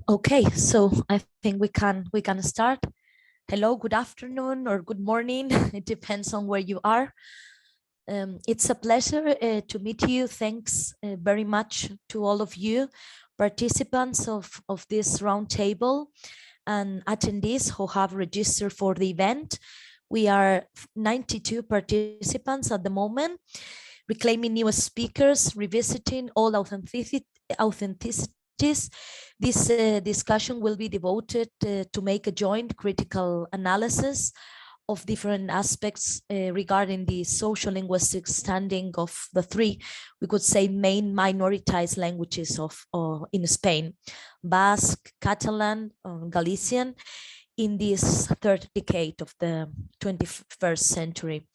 Okay, so I think we can start. Hello, good afternoon or good morning. It depends on where you are. It's a pleasure to meet you. Thanks very much to all of you, participants of this roundtable and attendees who have registered for the event. We are 92 participants at the moment, reclaiming new speakers, revisiting all authenticities. This discussion will be devoted to make a joint critical analysis of different aspects regarding the social linguistic standing of the three, we could say, main minoritized languages in Spain: Basque, Catalan, Galician, in this third decade of the 21st century.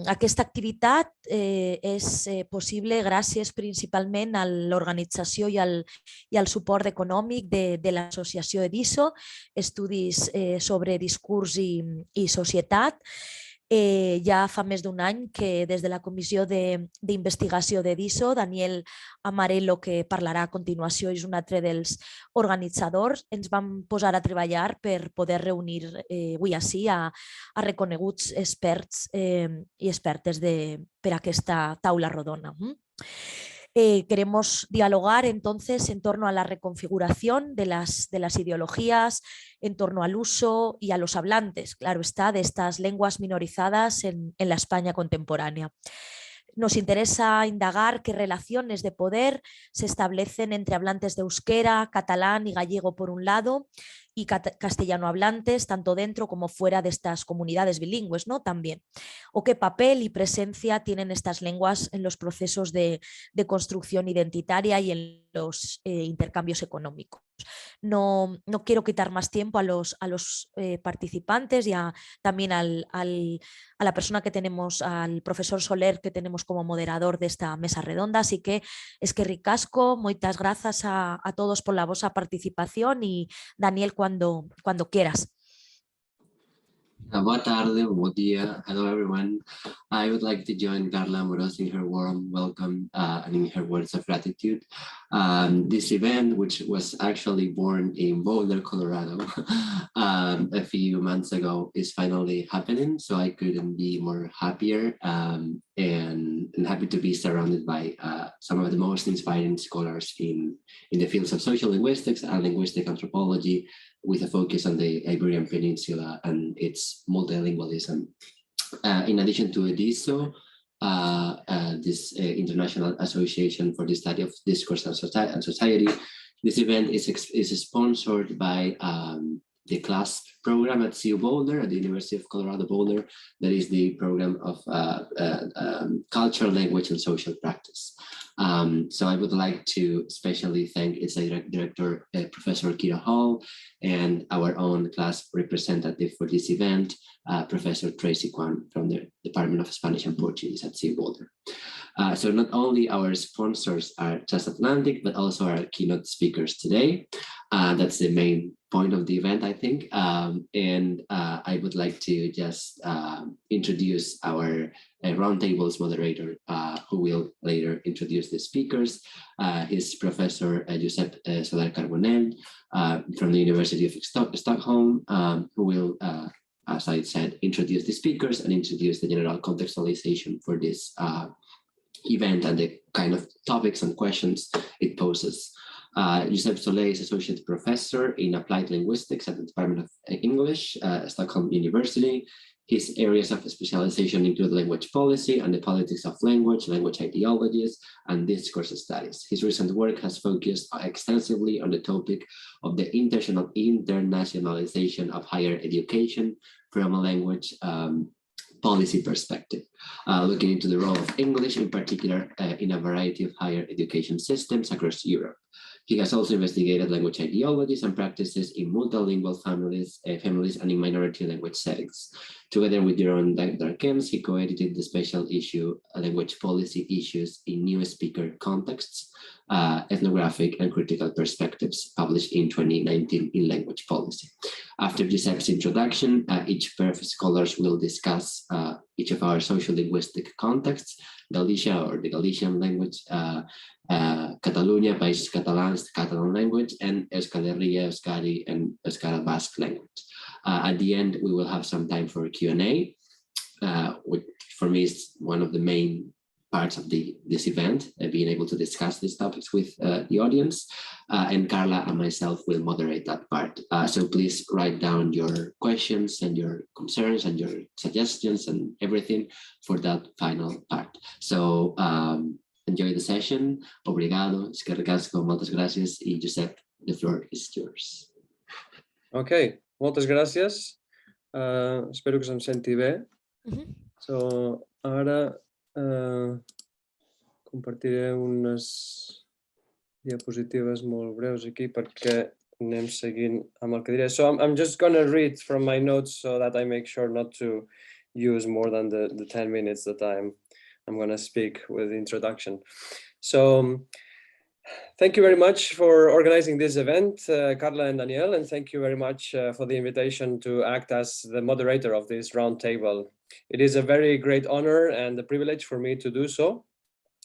Aquesta activitat és possible gràcies principalment a l'organització i al suport econòmic de l'associació EDiSo, estudis sobre discurs i societat. Ja fa més d'un any que des de la Comissió d'Investigació d'EDiSo, Daniel Amarello, que parlarà a continuació, és un altre dels organitzadors, ens vam posar a treballar per poder reunir avui ací a reconeguts experts i expertes per aquesta taula rodona. Queremos dialogar entonces en torno a la reconfiguración de las ideologías, en torno al uso y a los hablantes, claro está, de estas lenguas minorizadas en la España contemporánea. Nos interesa indagar qué relaciones de poder se establecen entre hablantes de euskera, catalán y gallego por un lado, y castellano hablantes, tanto dentro como fuera de estas comunidades bilingües, ¿no? También. O qué papel y presencia tienen estas lenguas en los procesos de construcción identitaria y en los intercambios económicos. No quiero quitar más tiempo a los participantes y también a la persona que tenemos, al profesor Soler, que tenemos como moderador de esta mesa redonda. Así que es que ricasco, muchas gracias a todos por la vuestra participación y Daniel, cuando quieras. Boa tarde, bom dia. Hello, everyone. I would like to join Carla Amorrortu in her warm welcome and in her words of gratitude. This event, which was actually born in Boulder, Colorado, a few months ago, is finally happening. So I couldn't be more happier and happy to be surrounded by some of the most inspiring scholars in the fields of social linguistics and linguistic anthropology, with a focus on the Iberian Peninsula and its multilingualism. In addition to EDiSo, this international association for the study of discourse and society, this event is sponsored by the CLASP program at CU Boulder, at the University of Colorado Boulder, that is the program of cultural, language, and social practice. So I would like to especially thank its director, Professor Kira Hall, and our own CLASP representative for this event, Professor Tracy Kwan from the Department of Spanish and Portuguese at CU Boulder. So not only our sponsors are transatlantic, but also our keynote speakers today. That's the main point of the event, I think. And I would like to just introduce our roundtables moderator, who will later introduce the speakers. He's Professor Josep Soler Carbonell from the University of Stockholm, who will, as I said, introduce the speakers and introduce the general contextualization for this event and the kind of topics and questions it poses. Josep Soler is Associate Professor in Applied Linguistics at the Department of English, Stockholm University. His areas of specialization include language policy and the politics of language, language ideologies, and discourse studies. His recent work has focused extensively on the topic of the internationalization of higher education from a language policy perspective, looking into the role of English in particular in a variety of higher education systems across Europe. He has also investigated language ideologies and practices in multilingual families and in minority language settings. Together with Jeroen Darkens, he co-edited the special issue Language Policy Issues in New Speaker Contexts, Ethnographic and Critical Perspectives, published in 2019 in Language Policy. After Giuseppe's introduction, each pair of scholars will discuss each of our social-linguistic contexts, Galicia or the Galician language, Catalunya, País Catalans, the Catalan language, and Euskal Herria, Euskadi, and Euskara Basque language. At the end, we will have some time for Q&A, which for me is one of the main parts of this event, being able to discuss these topics with the audience, and Carla and myself will moderate that part. So please write down your questions and your concerns and your suggestions and everything for that final part. So enjoy the session. Obrigado, eskerrik asko, moltes gràcies, y Josep, the floor is yours. Ok, moltes gràcies. Espero que se'm senti bé. So, ara compartiré unes diapositives molt breus aquí perquè anem seguint amb el que diré. So I'm just going to read from my notes so that I make sure not to use more than the 10 minutes that I'm going to speak with the introduction. So thank you very much for organizing this event, Carla and Daniel, and thank you very much for the invitation to act as the moderator of this roundtable. It is a very great honor and a privilege for me to do so.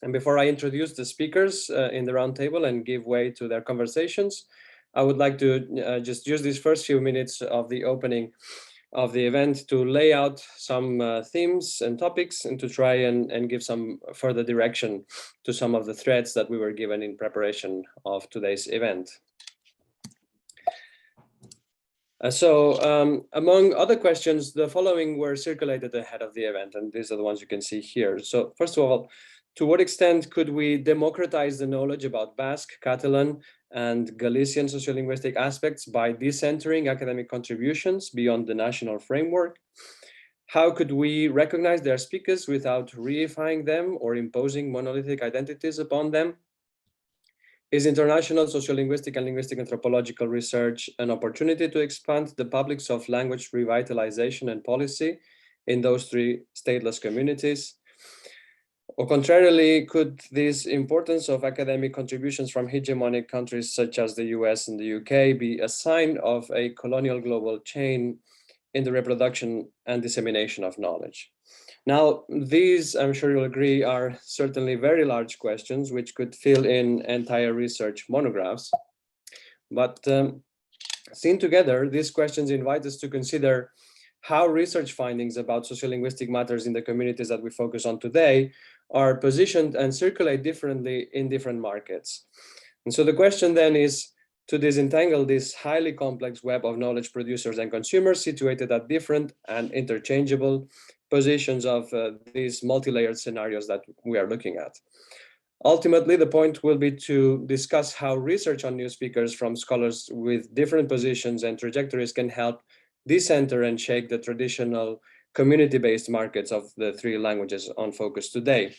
And before I introduce the speakers in the roundtable and give way to their conversations, I would like to just use these first few minutes of the opening of the event to lay out some themes and topics and to try and give some further direction to some of the threads that we were given in preparation of today's event. Among other questions, the following were circulated ahead of the event, and these are the ones you can see here. So first of all, to what extent could we democratize the knowledge about Basque, Catalan, and Galician sociolinguistic aspects by decentering academic contributions beyond the national framework? How could we recognize their speakers without reifying them or imposing monolithic identities upon them? Is international sociolinguistic and linguistic anthropological research an opportunity to expand the publics of language revitalization and policy in those three stateless communities? Or contrarily, could this importance of academic contributions from hegemonic countries such as the US and the UK be a sign of a colonial global chain in the reproduction and dissemination of knowledge? Now, these, I'm sure you'll agree, are certainly very large questions which could fill in entire research monographs. But seen together, these questions invite us to consider how research findings about sociolinguistic matters in the communities that we focus on today are positioned and circulate differently in different markets. And so the question then is to disentangle this highly complex web of knowledge producers and consumers situated at different and interchangeable positions of these multi-layered scenarios that we are looking at. Ultimately, the point will be to discuss how research on new speakers from scholars with different positions and trajectories can help decenter and shake the traditional community-based markets of the three languages on focus today.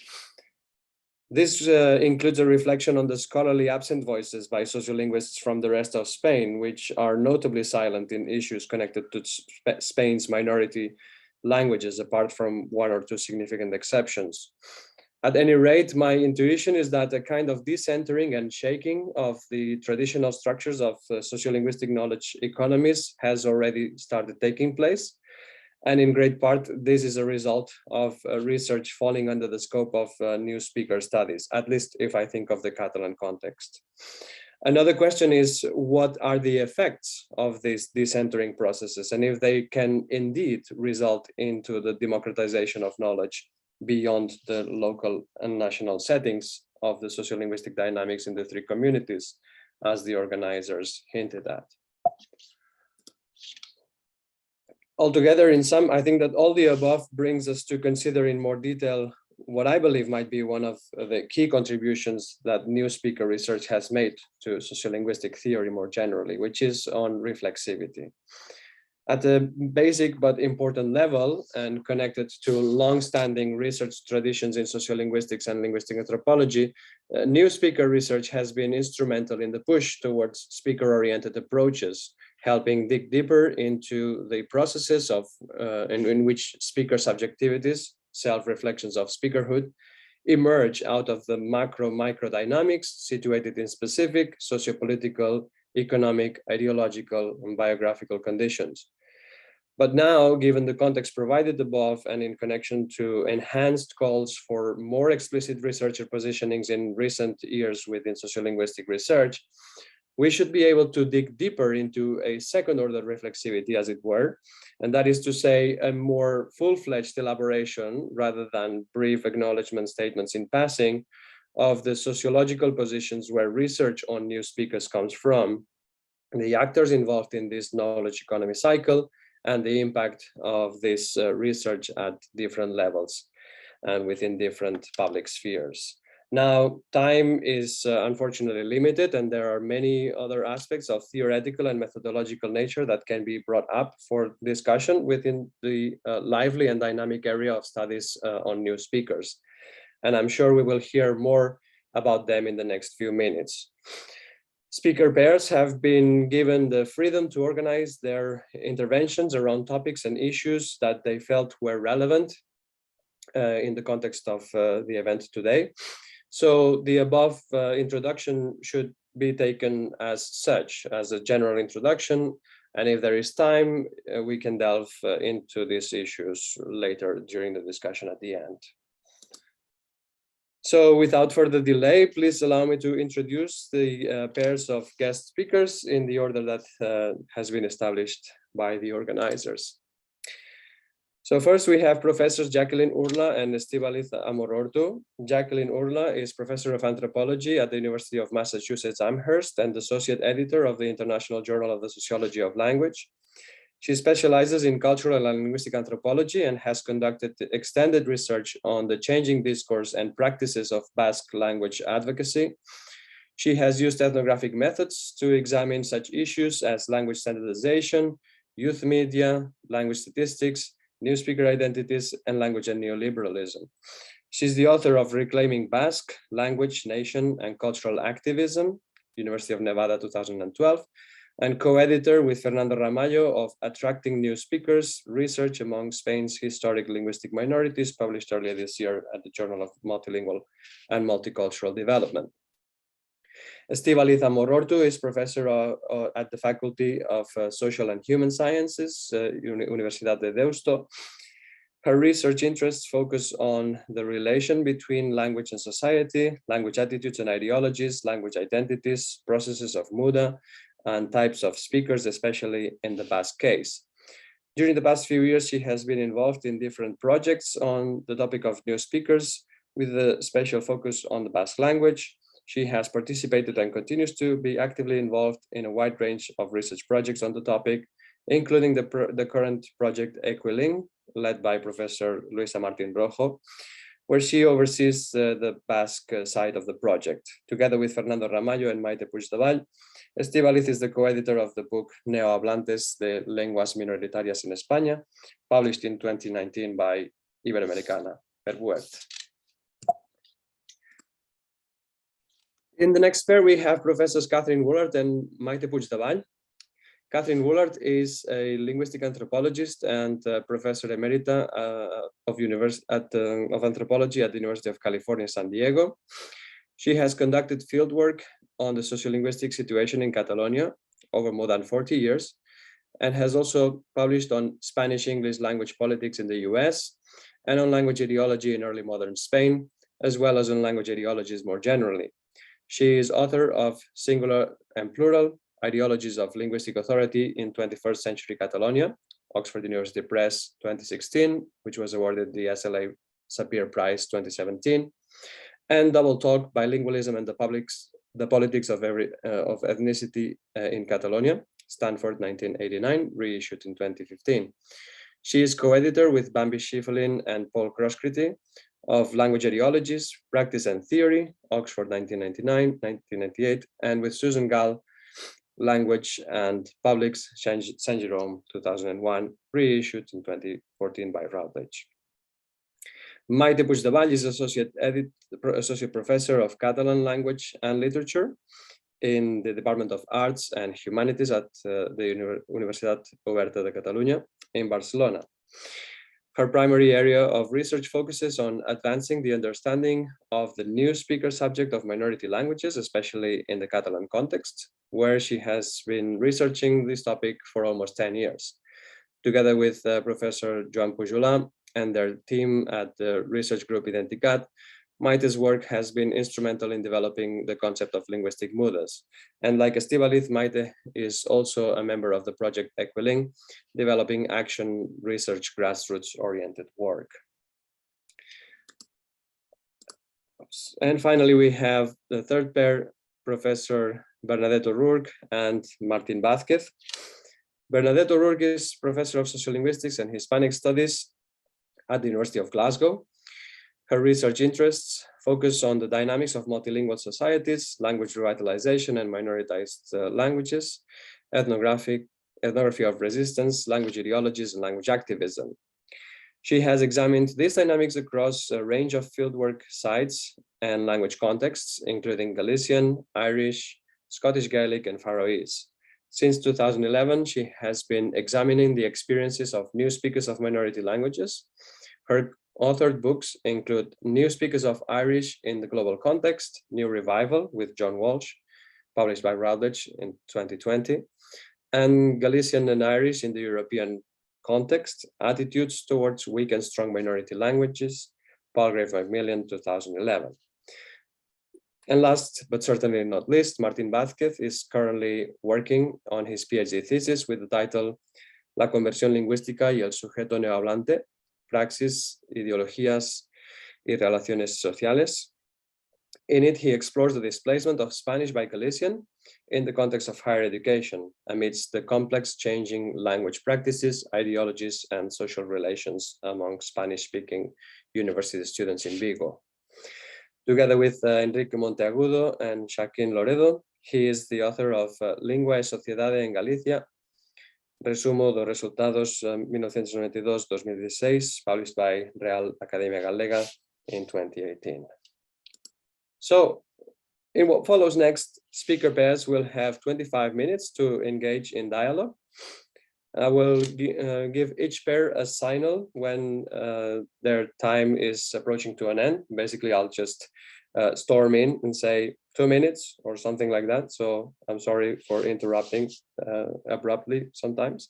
This includes a reflection on the scholarly absent voices by sociolinguists from the rest of Spain, which are notably silent in issues connected to Spain's minority languages, apart from one or two significant exceptions. At any rate, my intuition is that a kind of decentering and shaking of the traditional structures of sociolinguistic knowledge economies has already started taking place. And in great part, this is a result of research falling under the scope of new speaker studies, at least if I think of the Catalan context. Another question is, what are the effects of these decentering processes, and if they can indeed result into the democratization of knowledge beyond the local and national settings of the sociolinguistic dynamics in the three communities, as the organizers hinted at. Altogether, in sum, I think that all the above brings us to consider in more detail what I believe might be one of the key contributions that new speaker research has made to sociolinguistic theory more generally, which is on reflexivity. At a basic but important level and connected to long-standing research traditions in sociolinguistics and linguistic anthropology, new speaker research has been instrumental in the push towards speaker-oriented approaches, helping dig deeper into the processes of in which speaker subjectivities, self-reflections of speakerhood, emerge out of the macro-micro dynamics situated in specific sociopolitical, economic, ideological, and biographical conditions. But now, given the context provided above and in connection to enhanced calls for more explicit researcher positionings in recent years within sociolinguistic research, we should be able to dig deeper into a second order reflexivity, as it were, and that is to say a more full-fledged elaboration rather than brief acknowledgement statements in passing of the sociological positions where research on new speakers comes from, the actors involved in this knowledge economy cycle, and the impact of this research at different levels and within different public spheres. Now, time is unfortunately limited, and there are many other aspects of theoretical and methodological nature that can be brought up for discussion within the lively and dynamic area of studies on new speakers. And I'm sure we will hear more about them in the next few minutes. Speaker pairs have been given the freedom to organize their interventions around topics and issues that they felt were relevant in the context of the event today. So the above introduction should be taken as such, as a general introduction. And if there is time, we can delve into these issues later during the discussion at the end. So without further delay, please allow me to introduce the pairs of guest speakers in the order that has been established by the organizers. So first we have Professors Jacqueline Urla and Estibaliz Amorrortu. Jacqueline Urla is Professor of Anthropology at the University of Massachusetts Amherst and Associate Editor of the International Journal of the Sociology of Language. She specializes in cultural and linguistic anthropology and has conducted extended research on the changing discourse and practices of Basque language advocacy. She has used ethnographic methods to examine such issues as language standardization, youth media, language statistics, new speaker identities, and language and neoliberalism. She's the author of Reclaiming Basque, Language, Nation, and Cultural Activism, University of Nevada, 2012, and co-editor with Fernando Ramallo of Attracting New Speakers, Research Among Spain's Historic Linguistic Minorities, published earlier this year at the Journal of Multilingual and Multicultural Development. Estibaliz Amorrortu is professor at the Faculty of Social and Human Sciences, Universidad de Deusto. Her research interests focus on the relation between language and society, language attitudes and ideologies, language identities, processes of muda, and types of speakers, especially in the Basque case. During the past few years, she has been involved in different projects on the topic of new speakers with a special focus on the Basque language. She has participated and continues to be actively involved in a wide range of research projects on the topic, including the current project Equiling, led by Professor Luisa Martín Rojo, where she oversees the Basque side of the project. Together with Fernando Ramallo and Maite Puigdevall, Estibaliz is the co-editor of the book Neohablantes de Lenguas Minoritarias en España, published in 2019 by Iberoamericana per Word. In the next pair, we have Professors Kathryn Woolard and Maite Puigdevall. Kathryn Woolard is a linguistic anthropologist and professor emerita of anthropology at the University of California, San Diego. She has conducted fieldwork on the sociolinguistic situation in Catalonia over more than 40 years, and has also published on Spanish-English language politics in the US and on language ideology in early modern Spain, as well as on language ideologies more generally. She is author of Singular and Plural, Ideologies of Linguistic Authority in 21st Century Catalonia, Oxford University Press 2016, which was awarded the SLA Sapir Prize 2017, and Double Talk, Bilingualism and the Politics of Ethnicity in Catalonia, Stanford 1989, reissued in 2015. She is co-editor with Bambi Schiefelin and Paul Crosscrity of Language Ideologies, Practice and Theory, Oxford 1999-1998, and with Susan Gall, Language and Publics, Saint Jerome 2001, reissued in 2014 by Routledge. Maite Puigdevall is Associate Professor of Catalan Language and Literature in the Department of Arts and Humanities at the Universitat Oberta de Catalunya in Barcelona. Her primary area of research focuses on advancing the understanding of the new speaker subject of minority languages, especially in the Catalan context, where she has been researching this topic for almost 10 years. Together with Professor Joan Pujolar and their team at the research group Identicat, Maite's work has been instrumental in developing the concept of linguistic mudas. And like Estibaliz, Maite is also a member of the project Equiling, developing action research grassroots-oriented work. And finally, we have the third pair, Professor Bernadette O'Rourke and Martín Vázquez. Bernadette O'Rourke is Professor of Sociolinguistics and Hispanic Studies at the University of Glasgow. Her research interests focus on the dynamics of multilingual societies, language revitalization and minoritized languages, ethnography of resistance, language ideologies, and language activism. She has examined these dynamics across a range of fieldwork sites and language contexts, including Galician, Irish, Scottish Gaelic, and Faroese. Since 2011, she has been examining the experiences of new speakers of minority languages. Her authored books include New Speakers of Irish in the Global Context, New Revival with John Walsh, published by Routledge in 2020, and Galician and Irish in the European Context, Attitudes Towards Weak and Strong Minority Languages, Palgrave Macmillan, 2011. And last, but certainly not least, Martín Vázquez is currently working on his PhD thesis with the title La conversión lingüística y el sujeto neohablante, praxis, ideologías y relaciones sociales. In it, he explores the displacement of Spanish by Galician in the context of higher education, amidst the complex changing language practices, ideologies, and social relations among Spanish-speaking university students in Vigo. Together with Enrique Monteagudo and Jacqueline Loredo, he is the author of Lingua y Sociedade en Galicia, Resumo dos resultados 1992-2016, published by Real Academia Galega in 2018. So, in what follows next, speaker pairs will have 25 minutes to engage in dialogue. I will give each pair a signal when their time is approaching to an end. Basically, I'll just storm in and say 2 minutes or something like that. So I'm sorry for interrupting abruptly sometimes.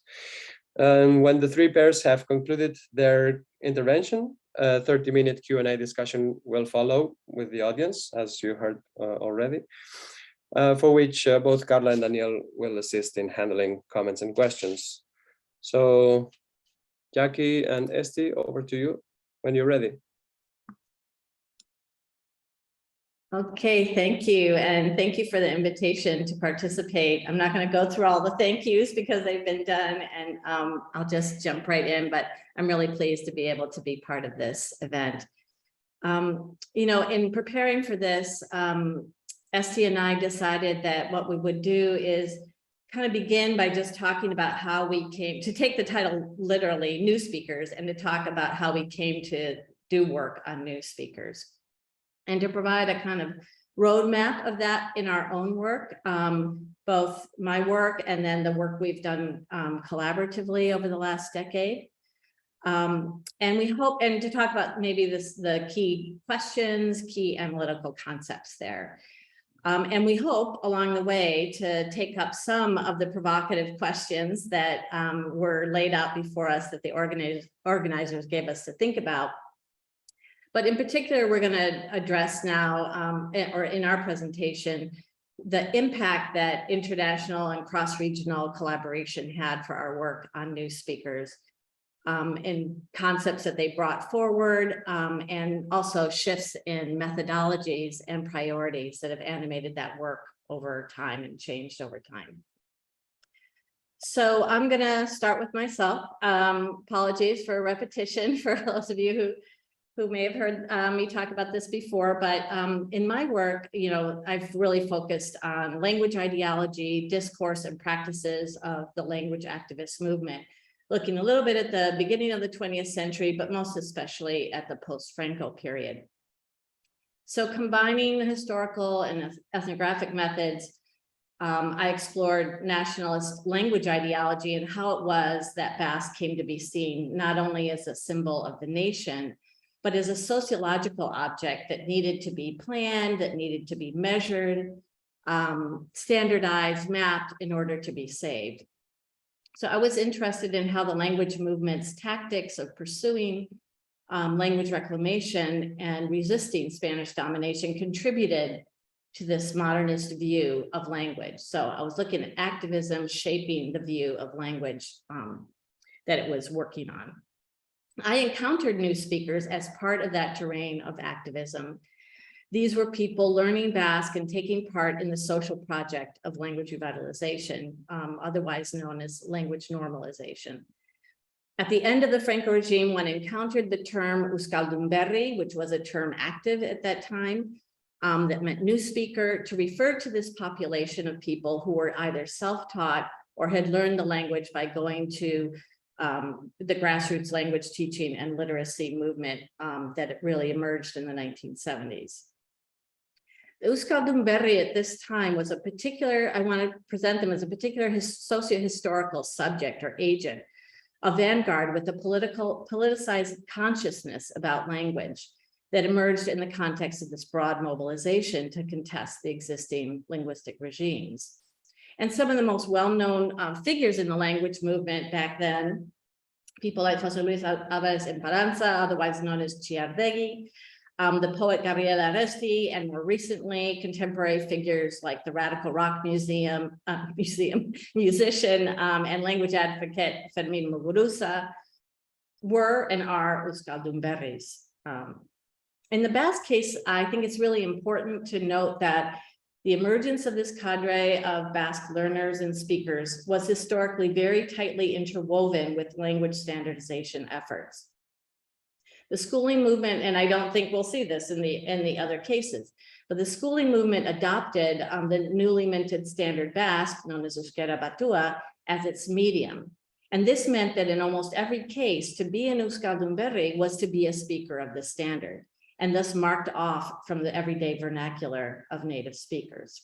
And when the three pairs have concluded their intervention, a 30-minute Q&A discussion will follow with the audience, as you heard already, for which both Carla and Daniel will assist in handling comments and questions. So Jackie and Esti, over to you when you're ready. Okay, thank you. And thank you for the invitation to participate. I'm not going to go through all the thank yous because they've been done, and I'll just jump right in, but I'm really pleased to be able to be part of this event. You know, in preparing for this, Esti and I decided that what we would do is kind of begin by just talking about how we came to take the title literally, new speakers, and to talk about how we came to do work on new speakers, and to provide a kind of roadmap of that in our own work, both my work and then the work we've done collaboratively over the last decade. And we hope, and to talk about maybe the key questions, key analytical concepts there. And we hope along the way to take up some of the provocative questions that were laid out before us that the organizers gave us to think about. But in particular, we're going to address now, or in our presentation, the impact that international and cross-regional collaboration had for our work on new speakers, and concepts that they brought forward, and also shifts in methodologies and priorities that have animated that work over time and changed over time. So I'm going to start with myself. Apologies for repetition for those of you who may have heard me talk about this before, but in my work, you know, I've really focused on language ideology, discourse, and practices of the language activist movement, looking a little bit at the beginning of the 20th century, but most especially at the post-Franco period. So combining the historical and ethnographic methods I explored nationalist language ideology and how it was that Basque came to be seen not only as a symbol of the nation, but as a sociological object that needed to be planned, that needed to be measured, standardized, mapped in order to be saved. So I was interested in how the language movement's tactics of pursuing language reclamation and resisting Spanish domination contributed to this modernist view of language. So I was looking at activism shaping the view of language that it was working on. I encountered new speakers as part of that terrain of activism. These were people learning Basque and taking part in the social project of language revitalization, otherwise known as language normalization. At the end of the Franco regime, one encountered the term Euskaldunberri, which was a term active at that time, that meant new speaker, to refer to this population of people who were either self-taught or had learned the language by going to the grassroots language teaching and literacy movement that really emerged in the 1970s. The Euskaldunberri at this time was a particular, I want to present them as a particular socio-historical subject or agent, a vanguard with a politicized consciousness about language that emerged in the context of this broad mobilization to contest the existing linguistic regimes. And some of the most well-known figures in the language movement back then, people like José Luis Álvarez Emparanza, otherwise known as Chiardegui, the poet Gabriel Aresti, and more recently, contemporary figures like the Radical Rock musician and language advocate Fermín Muguruza were and are Euskaldunberris. In the Basque case, I think it's really important to note that the emergence of this cadre of Basque learners and speakers was historically very tightly interwoven with language standardization efforts. The schooling movement, and I don't think we'll see this in the other cases, but the schooling movement adopted the newly minted standard Basque, known as Euskera Batua, as its medium. And this meant that in almost every case, to be an Euskaldunberri was to be a speaker of the standard, and thus marked off from the everyday vernacular of native speakers.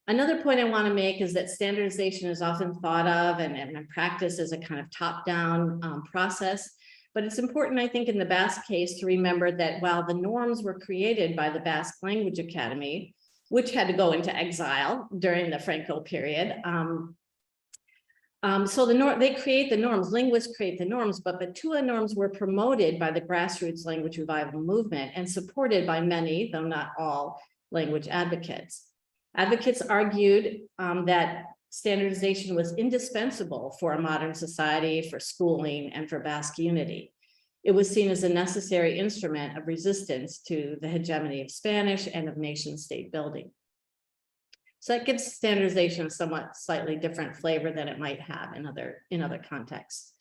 Another point I want to make is that standardization is often thought of and practiced as a kind of top-down process. But it's important, I think, in the Basque case to remember that while the norms were created by the Basque Language Academy, which had to go into exile during the Franco period, so they create the norms, linguists create the norms, but Batua norms were promoted by the grassroots language revival movement and supported by many, though not all, language advocates. Advocates argued that standardization was indispensable for a modern society, for schooling, and for Basque unity. It was seen as a necessary instrument of resistance to the hegemony of Spanish and of nation state building. So that gives standardization a somewhat slightly different flavor than it might have in other contexts.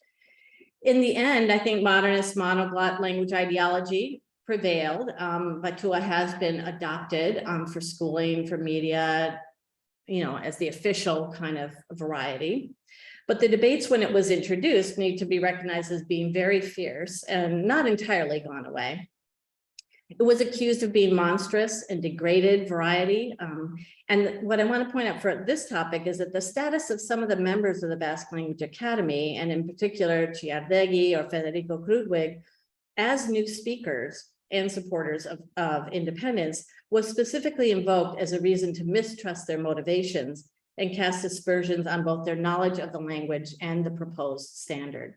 In the end, I think modernist monoglot language ideology prevailed. Batua has been adopted for schooling, for media, as the official kind of variety. But the debates when it was introduced need to be recognized as being very fierce and not entirely gone away. It was accused of being monstrous and degraded variety. And what I want to point out for this topic is that the status of some of the members of the Basque Language Academy, and in particular Chiardegui or Federico Krudwig, as new speakers and supporters of independence, was specifically invoked as a reason to mistrust their motivations and cast aspersions on both their knowledge of the language and the proposed standard.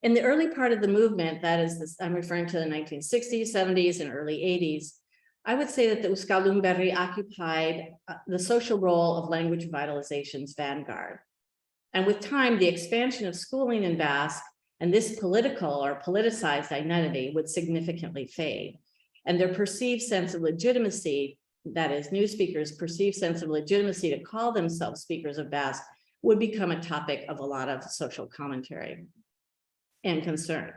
In the early part of the movement, that is, I'm referring to the 1960s, 70s, and early 80s, I would say that the Euskaldunberri occupied the social role of language revitalization's vanguard. And with time, the expansion of schooling in Basque and this political or politicized identity would significantly fade. And their perceived sense of legitimacy, that is, new speakers' perceived sense of legitimacy to call themselves speakers of Basque, would become a topic of a lot of social commentary and concern.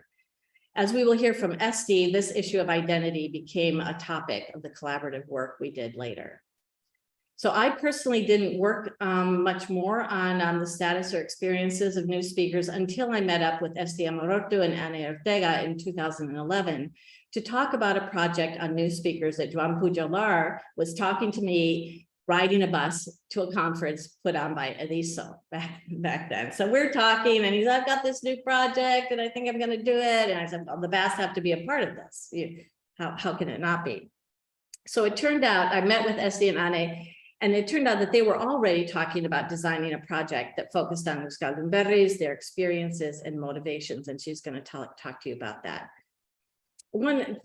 As we will hear from Esti, this issue of identity became a topic of the collaborative work we did later. So I personally didn't work much more on the status or experiences of new speakers until I met up with Amorrortu and Ana Ortega in 2011 to talk about a project on new speakers that Joan Puigdevall was talking to me riding a bus to a conference put on by EDiSo back then. So we're talking and he's, I've got this new project and I think I'm going to do it. And I said, well, the Basque have to be a part of this. How can it not be? So it turned out I met with Esti and Ana, and it turned out that they were already talking about designing a project that focused on Euskadi berries, their experiences and motivations. And she's going to talk to you about that. One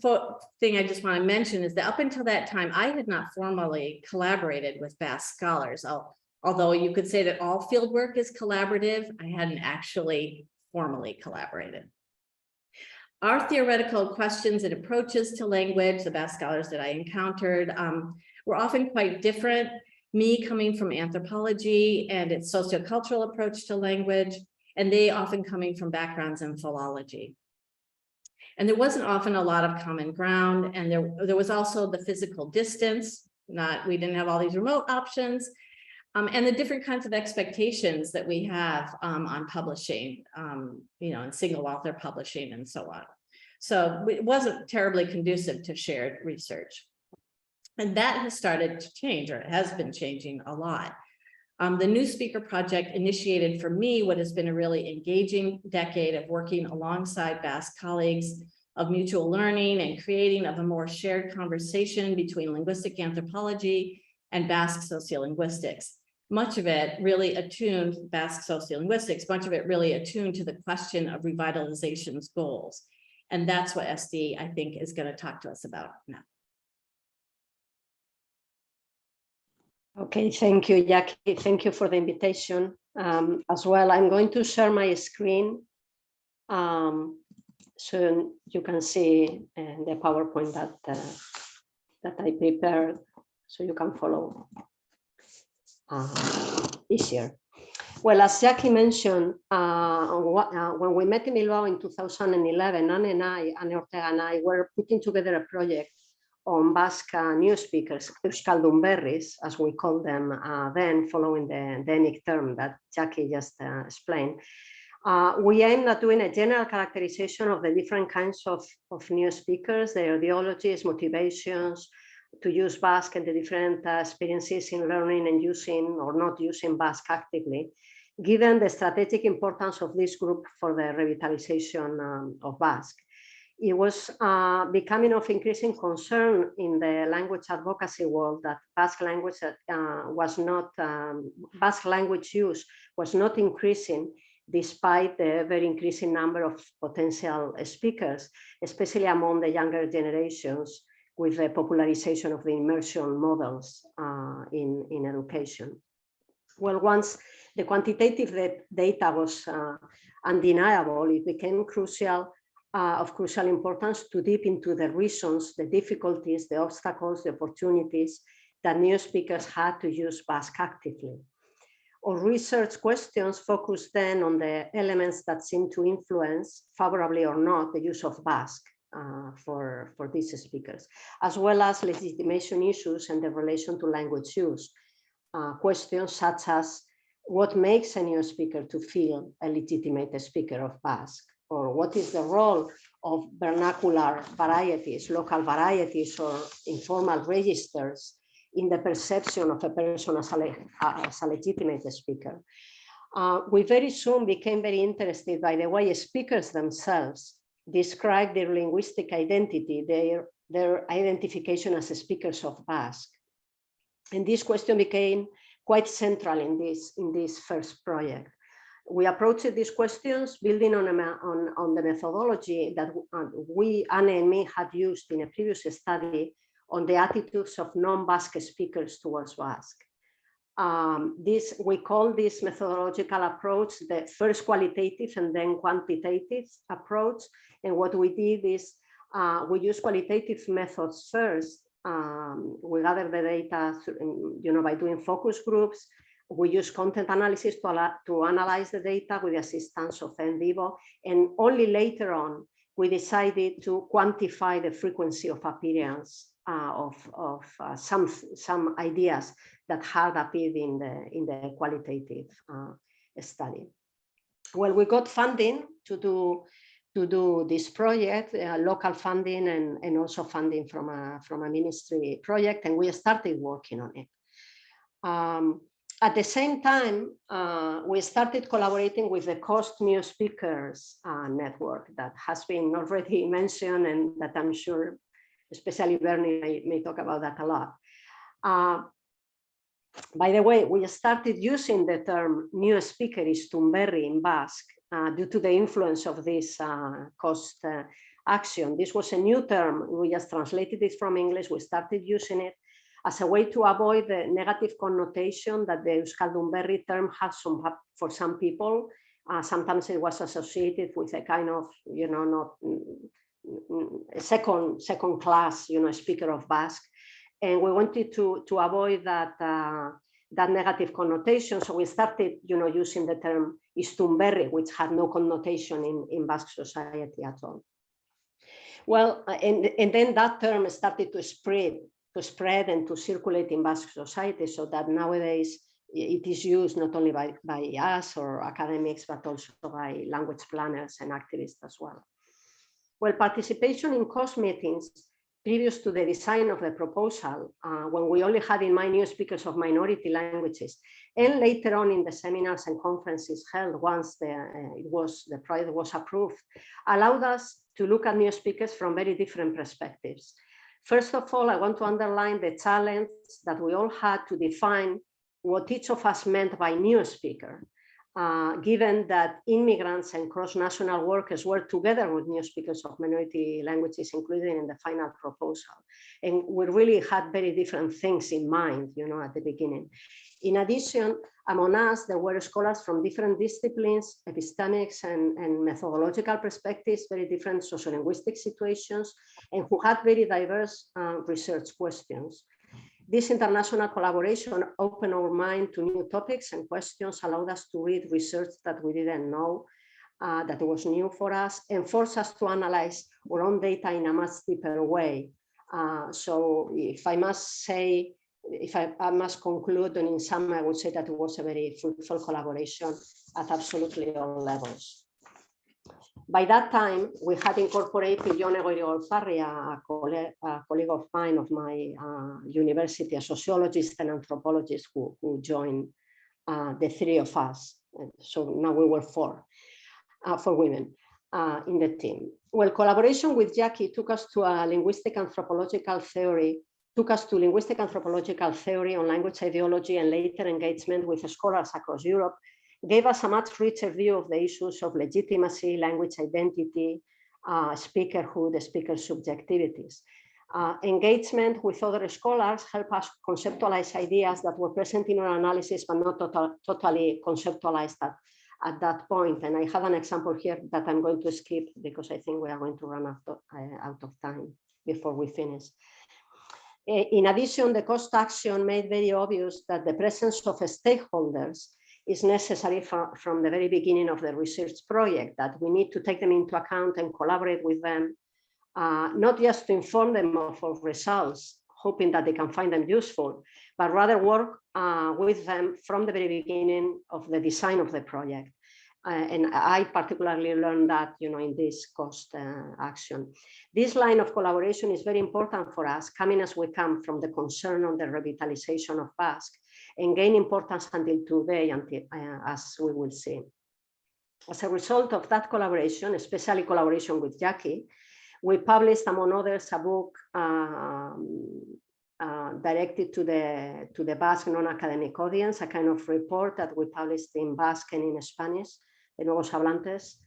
thing I just want to mention is that up until that time, I had not formally collaborated with Basque scholars. Although you could say that all fieldwork is collaborative, I hadn't actually formally collaborated. Our theoretical questions and approaches to language, the Basque scholars that I encountered, were often quite different. Me coming from anthropology and its sociocultural approach to language, and they often coming from backgrounds in philology. And there wasn't often a lot of common ground, and there was also the physical distance. We didn't have all these remote options, and the different kinds of expectations that we have on publishing, and single author publishing and so on. So it wasn't terribly conducive to shared research. And that has started to change, or it has been changing a lot. The New Speaker Project initiated for me what has been a really engaging decade of working alongside Basque colleagues, of mutual learning and creating of a more shared conversation between linguistic anthropology and Basque sociolinguistics. Much of it really attuned, Basque sociolinguistics, much of it really attuned to the question of revitalization's goals. And that's what Esti, I think, is going to talk to us about now. Okay, thank you, Jackie. Thank you for the invitation as well. I'm going to share my screen so you can see the PowerPoint that I prepared, so you can follow easier. Well, as Jackie mentioned, when we met in Bilbao in 2011, Ana Ortega and I were putting together a project on Basque new speakers, Euskaldun berries, as we call them then, following the Danic term that Jackie just explained. We aimed at doing a general characterization of the different kinds of new speakers, their ideologies, motivations to use Basque, and the different experiences in learning and using or not using Basque actively, given the strategic importance of this group for the revitalization of Basque. It was becoming of increasing concern in the language advocacy world that Basque language Basque language use was not increasing despite the very increasing number of potential speakers, especially among the younger generations, with the popularization of the immersion models in education. Well, once the quantitative data was undeniable, it became of crucial importance to dip into the reasons, the difficulties, the obstacles, the opportunities that new speakers had to use Basque actively. Our research questions focused then on the elements that seem to influence, favorably or not, the use of Basque for these speakers, as well as legitimation issues and the relation to language use. Questions such as what makes a new speaker to feel a legitimate speaker of Basque, or what is the role of vernacular varieties, local varieties, or informal registers in the perception of a person as a legitimate speaker. We very soon became very interested by the way speakers themselves describe their linguistic identity, their identification as speakers of Basque. And this question became quite central in this first project. We approached these questions building on the methodology that Ana and me had used in a previous study on the attitudes of non-Basque speakers towards Basque. We call this methodological approach the first qualitative and then quantitative approach. And what we did is we use qualitative methods first. We gather the data, by doing focus groups. We use content analysis to analyze the data with the assistance of NVivo, and only later on we decided to quantify the frequency of appearance of some ideas that had appeared in the qualitative study. Well, we got funding to do this project, local funding and also funding from a ministry project, and we started working on it. At the same time, we started collaborating with the COST New Speakers network that has been already mentioned, and that I'm sure, especially Bernie, may talk about that a lot. By the way, we started using the term new speaker is tumberri in Basque due to the influence of this COST action. This was a new term. We just translated it from English. We started using it as a way to avoid the negative connotation that the Euskaldunberri term has for some people. Sometimes it was associated with a kind of, not second class, speaker of Basque. And we wanted to avoid that negative connotation. So we started, using the term Istunberri, which had no connotation in Basque society at all. Well, and then that term started to spread and to circulate in Basque society, so that nowadays it is used not only by us or academics, but also by language planners and activists as well. Well, participation in COST meetings previous to the design of the proposal, when we only had in mind new speakers of minority languages, and later on in the seminars and conferences held once the project was approved, allowed us to look at new speakers from very different perspectives. First of all, I want to underline the challenge that we all had to define what each of us meant by new speaker, given that immigrants and cross-national workers were together with new speakers of minority languages included in the final proposal. And we really had very different things in mind, at the beginning. In addition, among us, there were scholars from different disciplines, epistemics and methodological perspectives, very different sociolinguistic situations, and who had very diverse research questions. This international collaboration opened our mind to new topics and questions, allowed us to read research that we didn't know, that was new for us, and forced us to analyze our own data in a much deeper way. So if I must say, if I must conclude, and in sum, I would say that it was a very fruitful collaboration at absolutely all levels. By that time, we had incorporated Jon Egoiri-Golzarri, a colleague of mine of my university, a sociologist and anthropologist who joined the three of us. So now we were four women in the team. Well, collaboration with Jackie took us to linguistic anthropological theory on language ideology, and later engagement with scholars across Europe gave us a much richer view of the issues of legitimacy, language identity, speakerhood, speaker subjectivities. Engagement with other scholars helped us conceptualize ideas that were present in our analysis, but not totally conceptualized at that point. And I have an example here that I'm going to skip because I think we are going to run out of time before we finish. In addition, the COST action made very obvious that the presence of stakeholders is necessary from the very beginning of the research project, that we need to take them into account and collaborate with them, not just to inform them of results, hoping that they can find them useful, but rather work with them from the very beginning of the design of the project. And I particularly learned that, in this COST action. This line of collaboration is very important for us, coming as we come from the concern on the revitalization of Basque, and gain importance until today, as we will see. As a result of that collaboration, especially collaboration with Jackie, we published, among others, a book directed to the Basque non-academic audience, a kind of report that we published in Basque and in Spanish, de Nuevos Hablantes,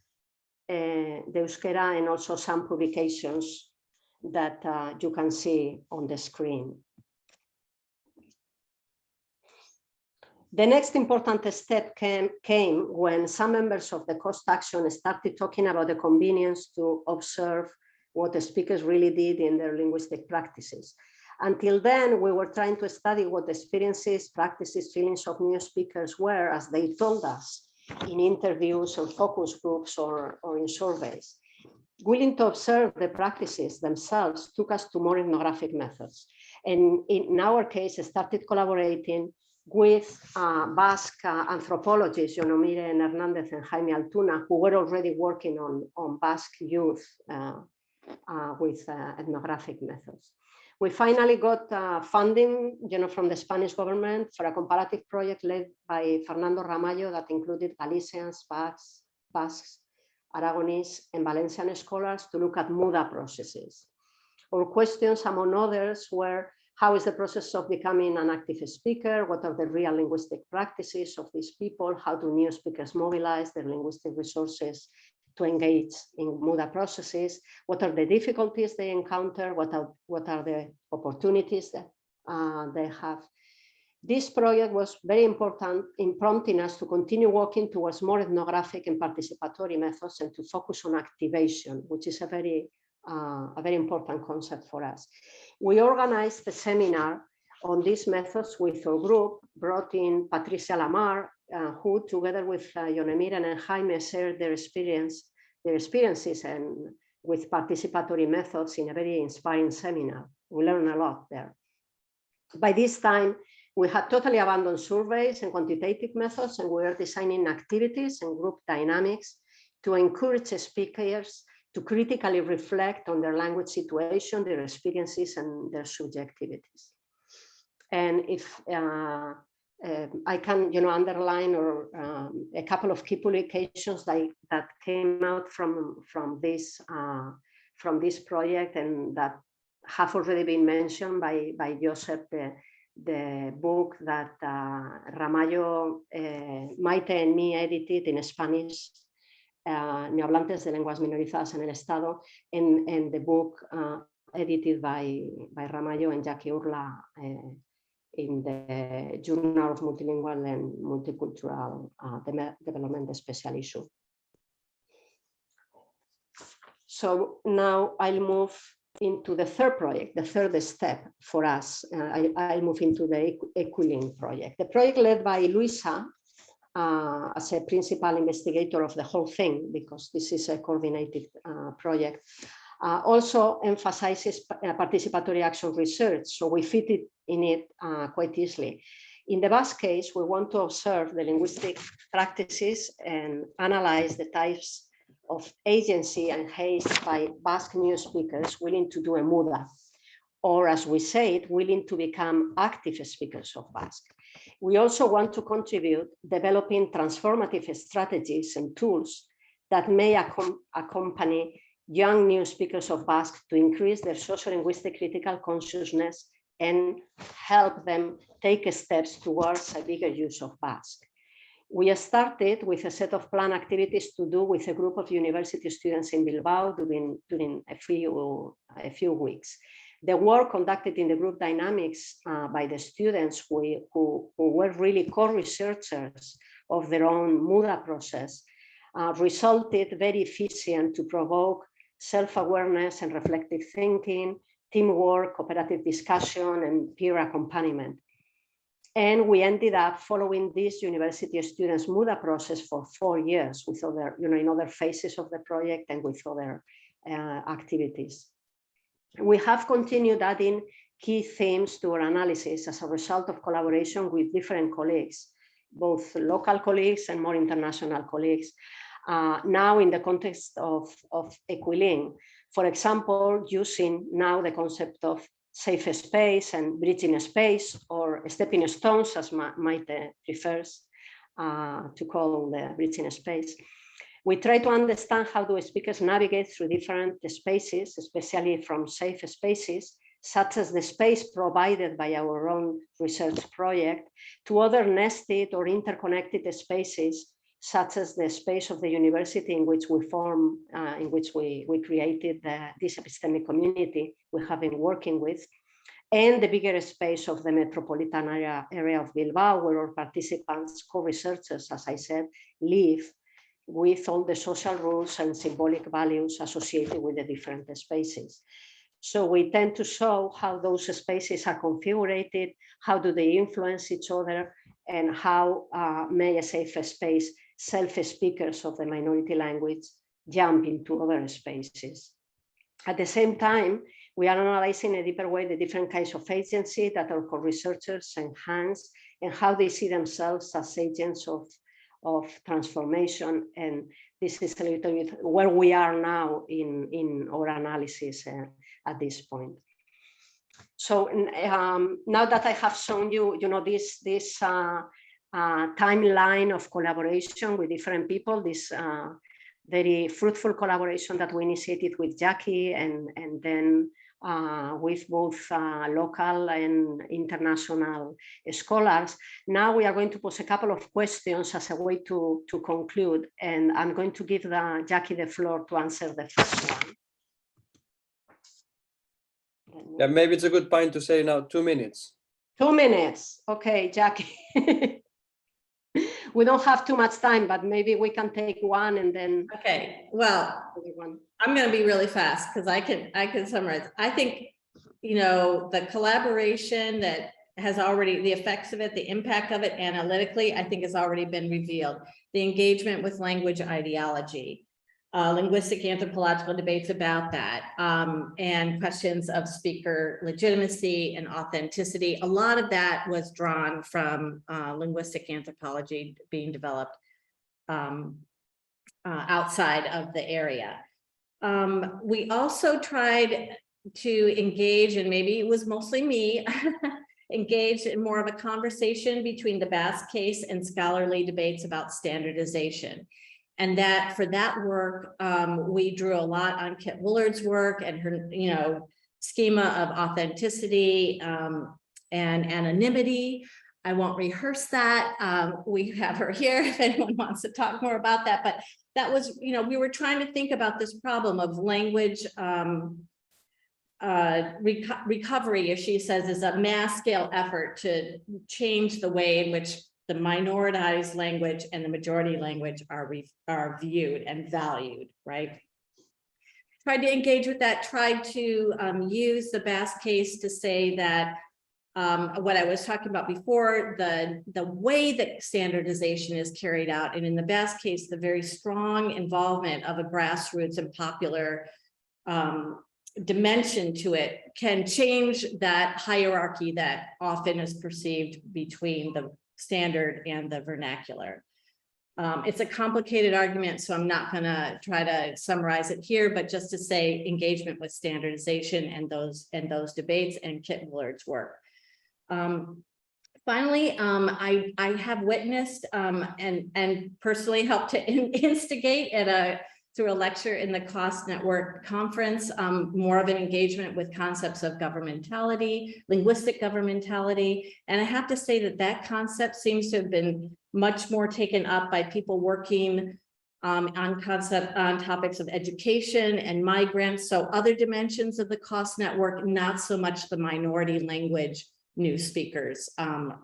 de Euskera, and also some publications that you can see on the screen. The next important step came when some members of the COST action started talking about the convenience to observe what the speakers really did in their linguistic practices. Until then, we were trying to study what the experiences, practices, feelings of new speakers were as they told us in interviews or focus groups or in surveys. willing to observe the practices themselves took us to more ethnographic methods. And in our case, I started collaborating with Basque anthropologists, Yonomire Hernandez and Jaime Altuna, who were already working on Basque youth with ethnographic methods. We finally got funding, from the Spanish government for a comparative project led by Fernando Ramallo that included Galicians, Basques, Aragonese, and Valencian scholars to look at Muda processes. Our questions, among others, were how is the process of becoming an active speaker? What are the real linguistic practices of these people? How do new speakers mobilize their linguistic resources to engage in Muda processes? What are the difficulties they encounter? What are the opportunities that they have? This project was very important in prompting us to continue working towards more ethnographic and participatory methods and to focus on activation, which is a very important concept for us. We organized a seminar on these methods with our group, brought in Patricia Lamar, who together with Yonemire and Jaime shared their experiences and with participatory methods in a very inspiring seminar. We learned a lot there. By this time, we had totally abandoned surveys and quantitative methods, and we were designing activities and group dynamics to encourage speakers to critically reflect on their language situation, their experiences, and their subjectivities. And if I can, underline or a couple of key publications that came out from this project and that have already been mentioned by Josep, the book that Ramallo, Maite, and me edited in Spanish, Neohablantes de lenguas minorizadas en el Estado, and the book edited by Ramallo and Jackie Urla in the Journal of Multilingual and Multicultural Development Special Issue. So now I'll move into the third project, the third step for us. I'll move into the Equilink project. The project led by Luisa as a principal investigator of the whole thing, because this is a coordinated project, also emphasizes participatory action research, so we fit it in it quite easily. In the Basque case, we want to observe the linguistic practices and analyze the types of agency and haste by Basque new speakers willing to do a Muda, or as we say it, willing to become active speakers of Basque. We also want to contribute developing transformative strategies and tools that may accompany young new speakers of Basque to increase their sociolinguistic critical consciousness and help them take steps towards a bigger use of Basque. We started with a set of planned activities to do with a group of university students in Bilbao during a few weeks. The work conducted in the group dynamics by the students who were really co-researchers of their own Muda process resulted very efficient to provoke self-awareness and reflective thinking, teamwork, cooperative discussion, and peer accompaniment. And we ended up following this university students' Muda process for 4 years with other, in other phases of the project and with other activities. We have continued adding key themes to our analysis as a result of collaboration with different colleagues, both local colleagues and more international colleagues, now in the context of Equilink. For example, using now the concept of safe space and bridging space, or stepping stones, as Maite prefers to call the bridging space. We try to understand how do speakers navigate through different spaces, especially from safe spaces, such as the space provided by our own research project, to other nested or interconnected spaces, such as the space of the university in which we form, in which we created this epistemic community we have been working with, and the bigger space of the metropolitan area of Bilbao, where our participants, co-researchers, as I said, live with all the social rules and symbolic values associated with the different spaces. So we tend to show how those spaces are configured, how do they influence each other, and how may a safe space self-speakers of the minority language jump into other spaces. At the same time, we are analyzing in a deeper way the different kinds of agency that our co-researchers enhance and how they see themselves as agents of transformation. And this is a little bit where we are now in our analysis at this point. So now that I have shown you, this timeline of collaboration with different people, this very fruitful collaboration that we initiated with Jackie and then with both local and international scholars. Now we are going to pose a couple of questions as a way to conclude, and I'm going to give Jackie the floor to answer the first one. Yeah, maybe it's a good point to say now 2 minutes. 2 minutes. Okay, Jackie. We don't have too much time, but maybe we can take one and then. Okay, well, I'm going to be really fast because I can summarize. I think, the collaboration that has already, the effects of it, the impact of it analytically, I think has already been revealed. The engagement with language ideology, linguistic anthropological debates about that, and questions of speaker legitimacy and authenticity. A lot of that was drawn from linguistic anthropology being developed outside of the area. We also tried to engage, and maybe it was mostly me, engaged in more of a conversation between the Basque case and scholarly debates about standardization. And that for that work, we drew a lot on Kit Woolard's work and her, schema of authenticity and anonymity. I won't rehearse that. We have her here if anyone wants to talk more about that. But that was, we were trying to think about this problem of language recovery, as she says, is a mass scale effort to change the way in which the minoritized language and the majority language are viewed and valued, right? Tried to engage with that, tried to use the Basque case to say that what I was talking about before, the way that standardization is carried out, and in the Basque case, the very strong involvement of a grassroots and popular dimension to it can change that hierarchy that often is perceived between the standard and the vernacular. It's a complicated argument, so I'm not going to try to summarize it here, but just to say engagement with standardization and those debates and Kit Woolard's work. Finally, I have witnessed and personally helped to instigate through a lecture in the Cost Network conference, more of an engagement with concepts of governmentality, linguistic governmentality. And I have to say that concept seems to have been much more taken up by people working on topics of education and migrants. So other dimensions of the Cost Network, not so much the minority language new speakers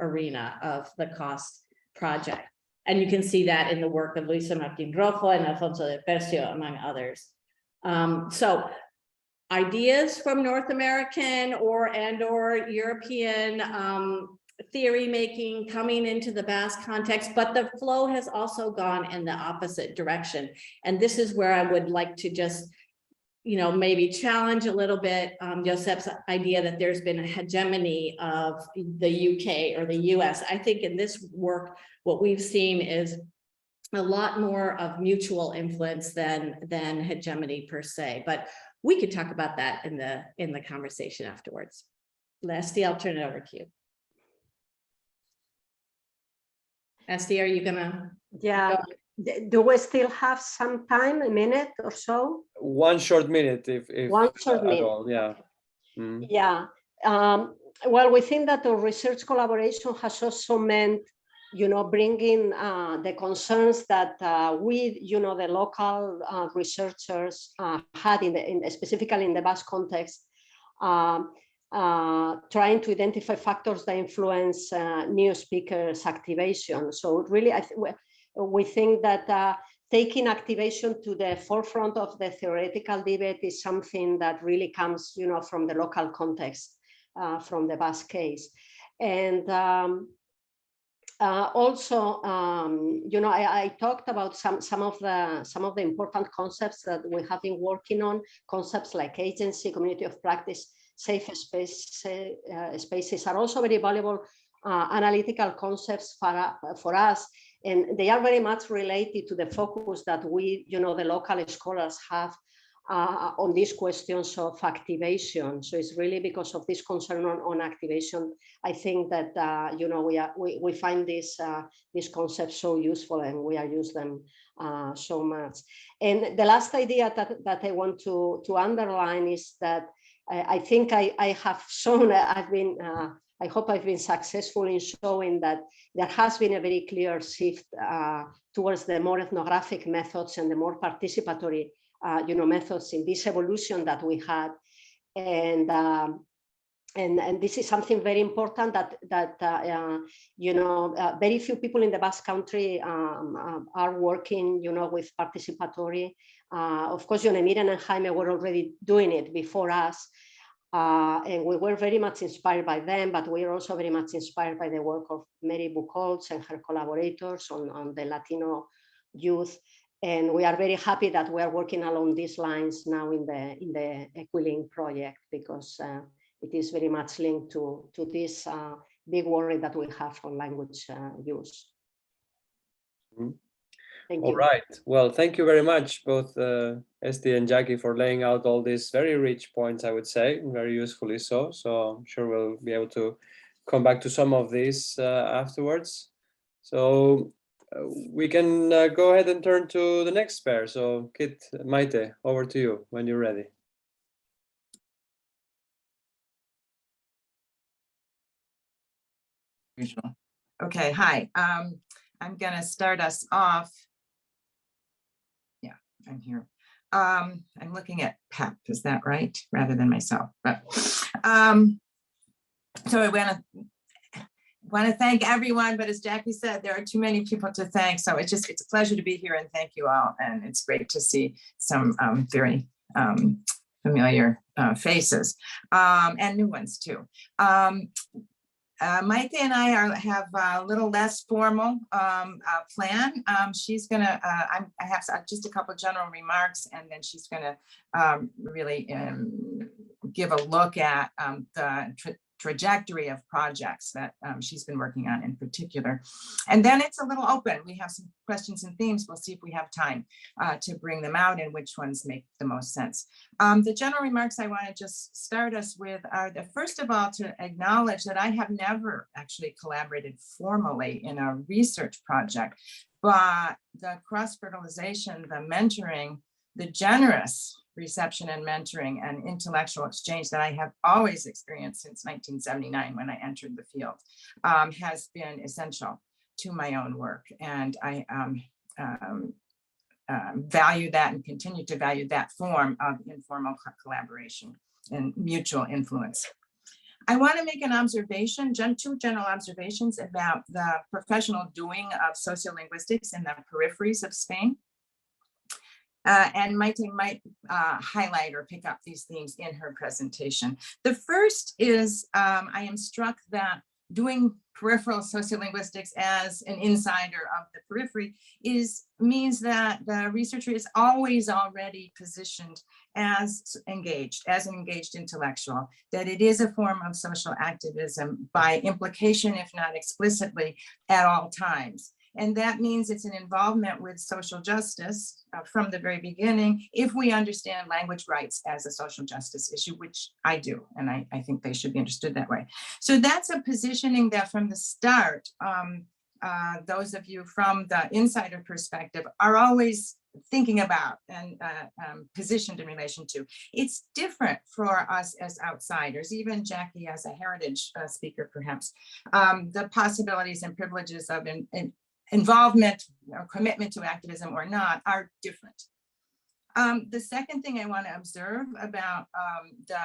arena of the Cost project. And you can see that in the work of Luisa Martín Rojo and Alfonso de Percio, among others. So ideas from North American or European theory making coming into the Basque context, but the flow has also gone in the opposite direction. And this is where I would like to just, maybe challenge a little bit Josep's idea that there's been a hegemony of the UK or the US. I think in this work, what we've seen is a lot more of mutual influence than hegemony per se. But we could talk about that in the conversation afterwards. Esti, I'll turn it over to you. Esti, are you gonna? Yeah. Do we still have some time, a minute or so? 1 short minute, if 1 short minute. All, yeah. Mm. Yeah. Well, we think that the research collaboration has also meant, bringing the concerns that we, the local researchers had specifically in the Basque context, trying to identify factors that influence new speakers' activation. So really, we think that taking activation to the forefront of the theoretical debate is something that really comes, from the local context, from the Basque case. And Also, you know, I talked about some of the important concepts that we have been working on. Concepts like agency, community of practice, safe spaces are also very valuable analytical concepts for us, and they are very much related to the focus that we, you know, the local scholars have on these questions of activation. So it's really because of this concern on activation, I think that you know, we find this concepts so useful, and we are use them so much. And the last idea that I want to underline is that I think I have shown, I hope I've been successful in showing that there has been a very clear shift towards the more ethnographic methods and the more participatory you know, methods in this evolution that we had, and this is something very important that you know, very few people in the Basque Country are working, you know, with participatory. Of course, you know, Miriam and Jaime were already doing it before us, and we were very much inspired by them, but we are also very much inspired by the work of Mary Buchholz and her collaborators on the Latino youth. And we are very happy that we are working along these lines now in the Equilink project, because it is very much linked to this big worry that we have on language use. Thank you. All right. Well, thank you very much, both Esti and Jackie, for laying out all these very rich points, I would say, very usefully so. So I'm sure we'll be able to come back to some of these afterwards. So we can go ahead and turn to the next pair. So Kit, Maite, over to you when you're ready. Okay, hi. I'm gonna start us off. Yeah, I'm here. I'm looking at PEP, is that right? Rather than myself. But so I want to thank everyone, but as Jackie said, there are too many people to thank. So it's a pleasure to be here, and thank you all. And it's great to see some very familiar faces and new ones too. Maite and I have a little less formal plan. She's gonna, I have just a couple general remarks, and then she's gonna really give a look at the trajectory of projects that she's been working on in particular. And then it's a little open. We have some questions and themes. We'll see if we have time to bring them out and which ones make the most sense. The general remarks I want to just start us with are first of all, to acknowledge that I have never actually collaborated formally in a research project, but the cross-fertilization, the mentoring, the generous reception and mentoring and intellectual exchange that I have always experienced since 1979 when I entered the field has been essential to my own work. And I value that and continue to value that form of informal collaboration and mutual influence. I want to make an observation, two general observations about the professional doing of sociolinguistics in the peripheries of Spain. And Maite might highlight or pick up these themes in her presentation. The first is I am struck that doing peripheral sociolinguistics as an insider of the periphery means that the researcher is always already positioned as an engaged intellectual, that it is a form of social activism by implication, if not explicitly, at all times. And that means it's an involvement with social justice from the very beginning, if we understand language rights as a social justice issue, which I do, and I think they should be understood that way. So that's a positioning that from the start, those of you from the insider perspective are always thinking about and positioned in relation to. It's different for us as outsiders, even Jackie as a heritage speaker, perhaps. The possibilities and privileges of involvement or commitment to activism or not are different. The second thing I want to observe about the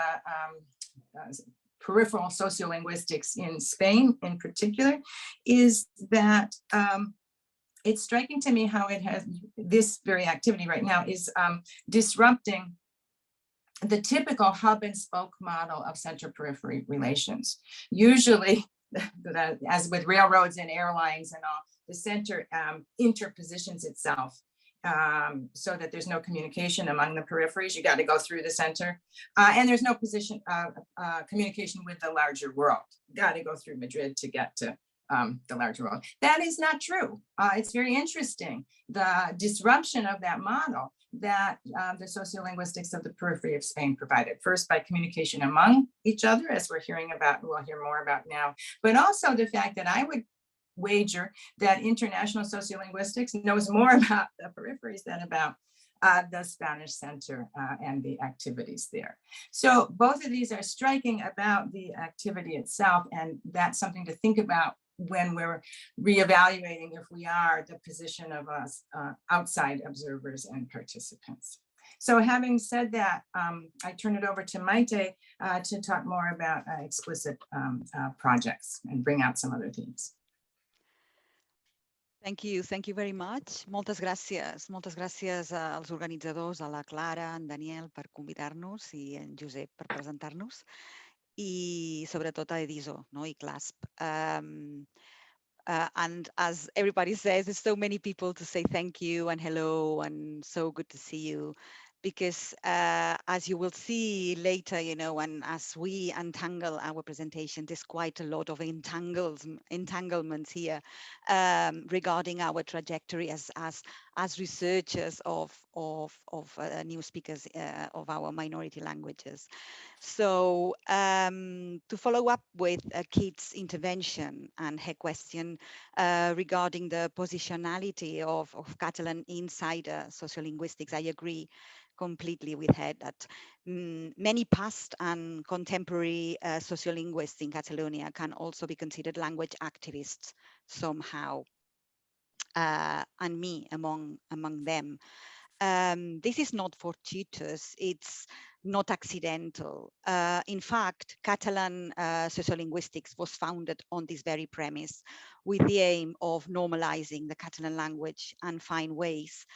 peripheral sociolinguistics in Spain in particular is that it's striking to me how it has, this very activity right now is disrupting the typical hub and spoke model of center periphery relations. Usually as with railroads and airlines and all, the center interpositions itself so that there's no communication among the peripheries. You got to go through the center, and there's no communication with the larger world. You got to go through Madrid to get to the larger world. That is not true. It's very interesting, the disruption of that model that the sociolinguistics of the periphery of Spain provided, first by communication among each other, as we're hearing about, we'll hear more about now, but also the fact that I would wager that international sociolinguistics knows more about the peripheries than about the Spanish center and the activities there. So both of these are striking about the activity itself, and that's something to think about when we're reevaluating if we are the position of us outside observers and participants. So having said that, I turn it over to Maite to talk more about explicit projects and bring out some other themes. Thank you very much. Moltes gràcies als organitzadors, a la Clara, en Daniel per convidar-nos i en Josep per presentar-nos, i sobretot a EDiSo, no? I CLASP. And as everybody says, there's so many people to say thank you and hello and so good to see you. Because as you will see later, you know, and as we untangle our presentation, there's quite a lot of entanglements here regarding our trajectory as researchers of new speakers of our minority languages. So to follow up with Kit's intervention and her question regarding the positionality of Catalan inside sociolinguistics, I agree completely with her that many past and contemporary sociolinguists in Catalonia can also be considered language activists somehow, and me among them. This is not fortuitous, it's not accidental. In fact, Catalan sociolinguistics was founded on this very premise with the aim of normalizing the Catalan language and find ways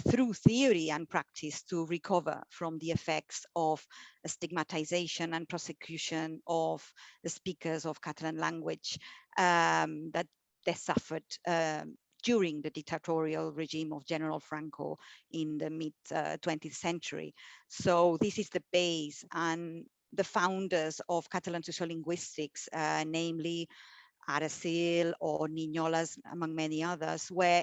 through theory and practice to recover from the effects of stigmatization and prosecution of the speakers of Catalan language that they suffered during the dictatorial regime of General Franco in the mid-20th century. So this is the base, and the founders of Catalan sociolinguistics, namely Aracil or Niñolas, among many others, were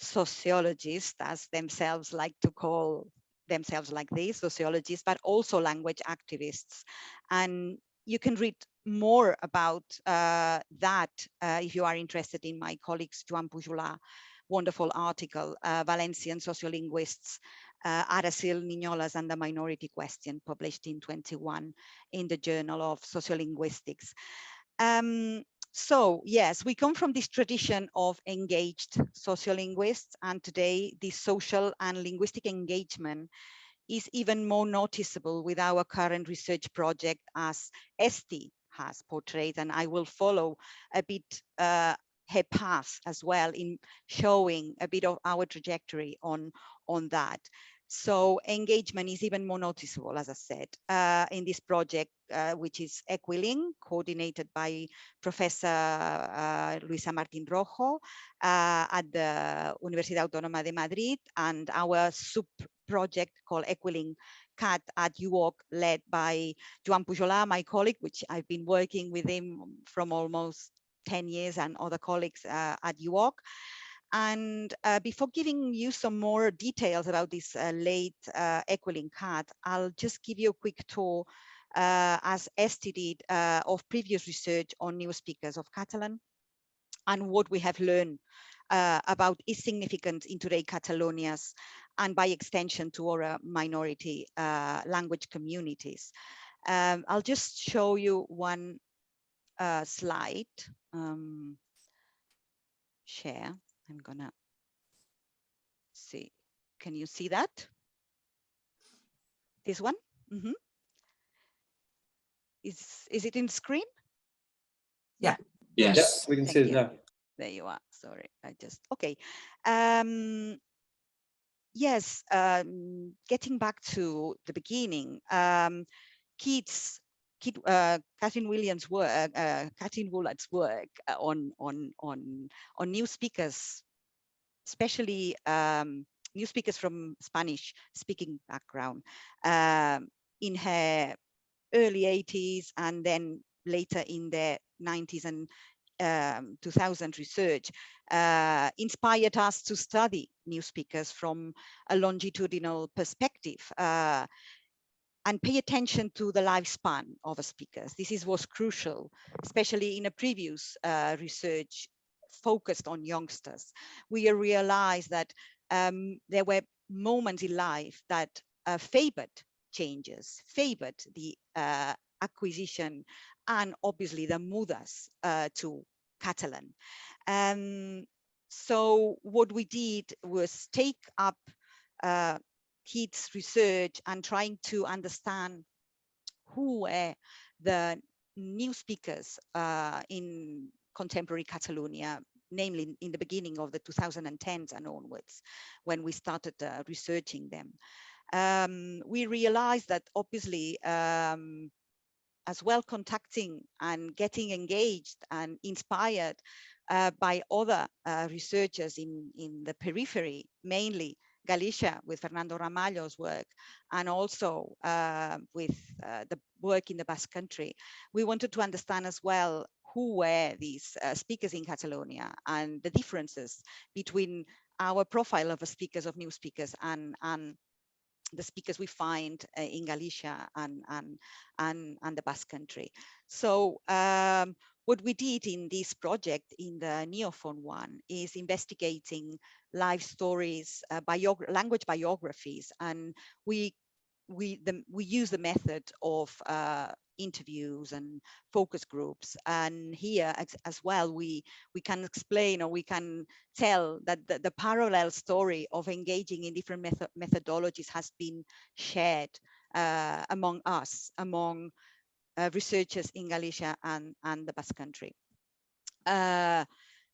sociologists, as themselves like to call themselves like this, sociologists, but also language activists. And you can read more about that if you are interested in my colleague's Joan Pujolar wonderful article, Valencian sociolinguists, Aracil, Niñolas and the Minority Question, published in 21 in the Journal of Sociolinguistics. So yes, we come from this tradition of engaged sociolinguists, and today this social and linguistic engagement is even more noticeable with our current research project, as Esti has portrayed, and I will follow a bit her path as well in showing a bit of our trajectory on that. So engagement is even more noticeable, as I said, in this project, which is Equiling, coordinated by Professor Luisa Martín Rojo at the Universidad Autónoma de Madrid, and our sub-project called Equiling CAT at UOC, led by Joan Pujolar, my colleague, which I've been working with him from almost 10 years, and other colleagues at UOC. And before giving you some more details about this late Equiling CAT, I'll just give you a quick tour, as Esti did, of previous research on new speakers of Catalan and what we have learned about its significance in today Catalonia's, and by extension to our minority language communities. I'll just show you one slide. Share. I'm gonna see. Can you see that? This one? Mm-hmm. Is it in screen? Yeah. Yes. Yeah, we can see it now. There you are. Sorry, I just, okay. Yes, getting back to the beginning, Keats Kathryn Williams' work, Kathryn Woolard's work on new speakers, especially new speakers from Spanish-speaking background, in her early 80s and then later in the 90s and 2000 research inspired us to study new speakers from a longitudinal perspective and pay attention to the lifespan of a speaker. This was crucial, especially in a previous research focused on youngsters. We realized that there were moments in life that favored changes, favored the acquisition and obviously the mudas to Catalan. So what we did was take up kids' research and trying to understand who were the new speakers in contemporary Catalonia, namely in the beginning of the 2010s and onwards, when we started researching them. We realized that obviously as well contacting and getting engaged and inspired by other researchers in the periphery, mainly Galicia with Fernando Ramallo's work, and also with the work in the Basque country. We wanted to understand as well who were these speakers in Catalonia and the differences between our profile of speakers, of new speakers, and the speakers we find in Galicia and the Basque country. So what we did in this project, in the Neophone one, is investigating life stories, language biographies, and we use the method of interviews and focus groups. And here as well, we can explain, or we can tell that the parallel story of engaging in different methodologies has been shared among us, among researchers in Galicia and the Basque country.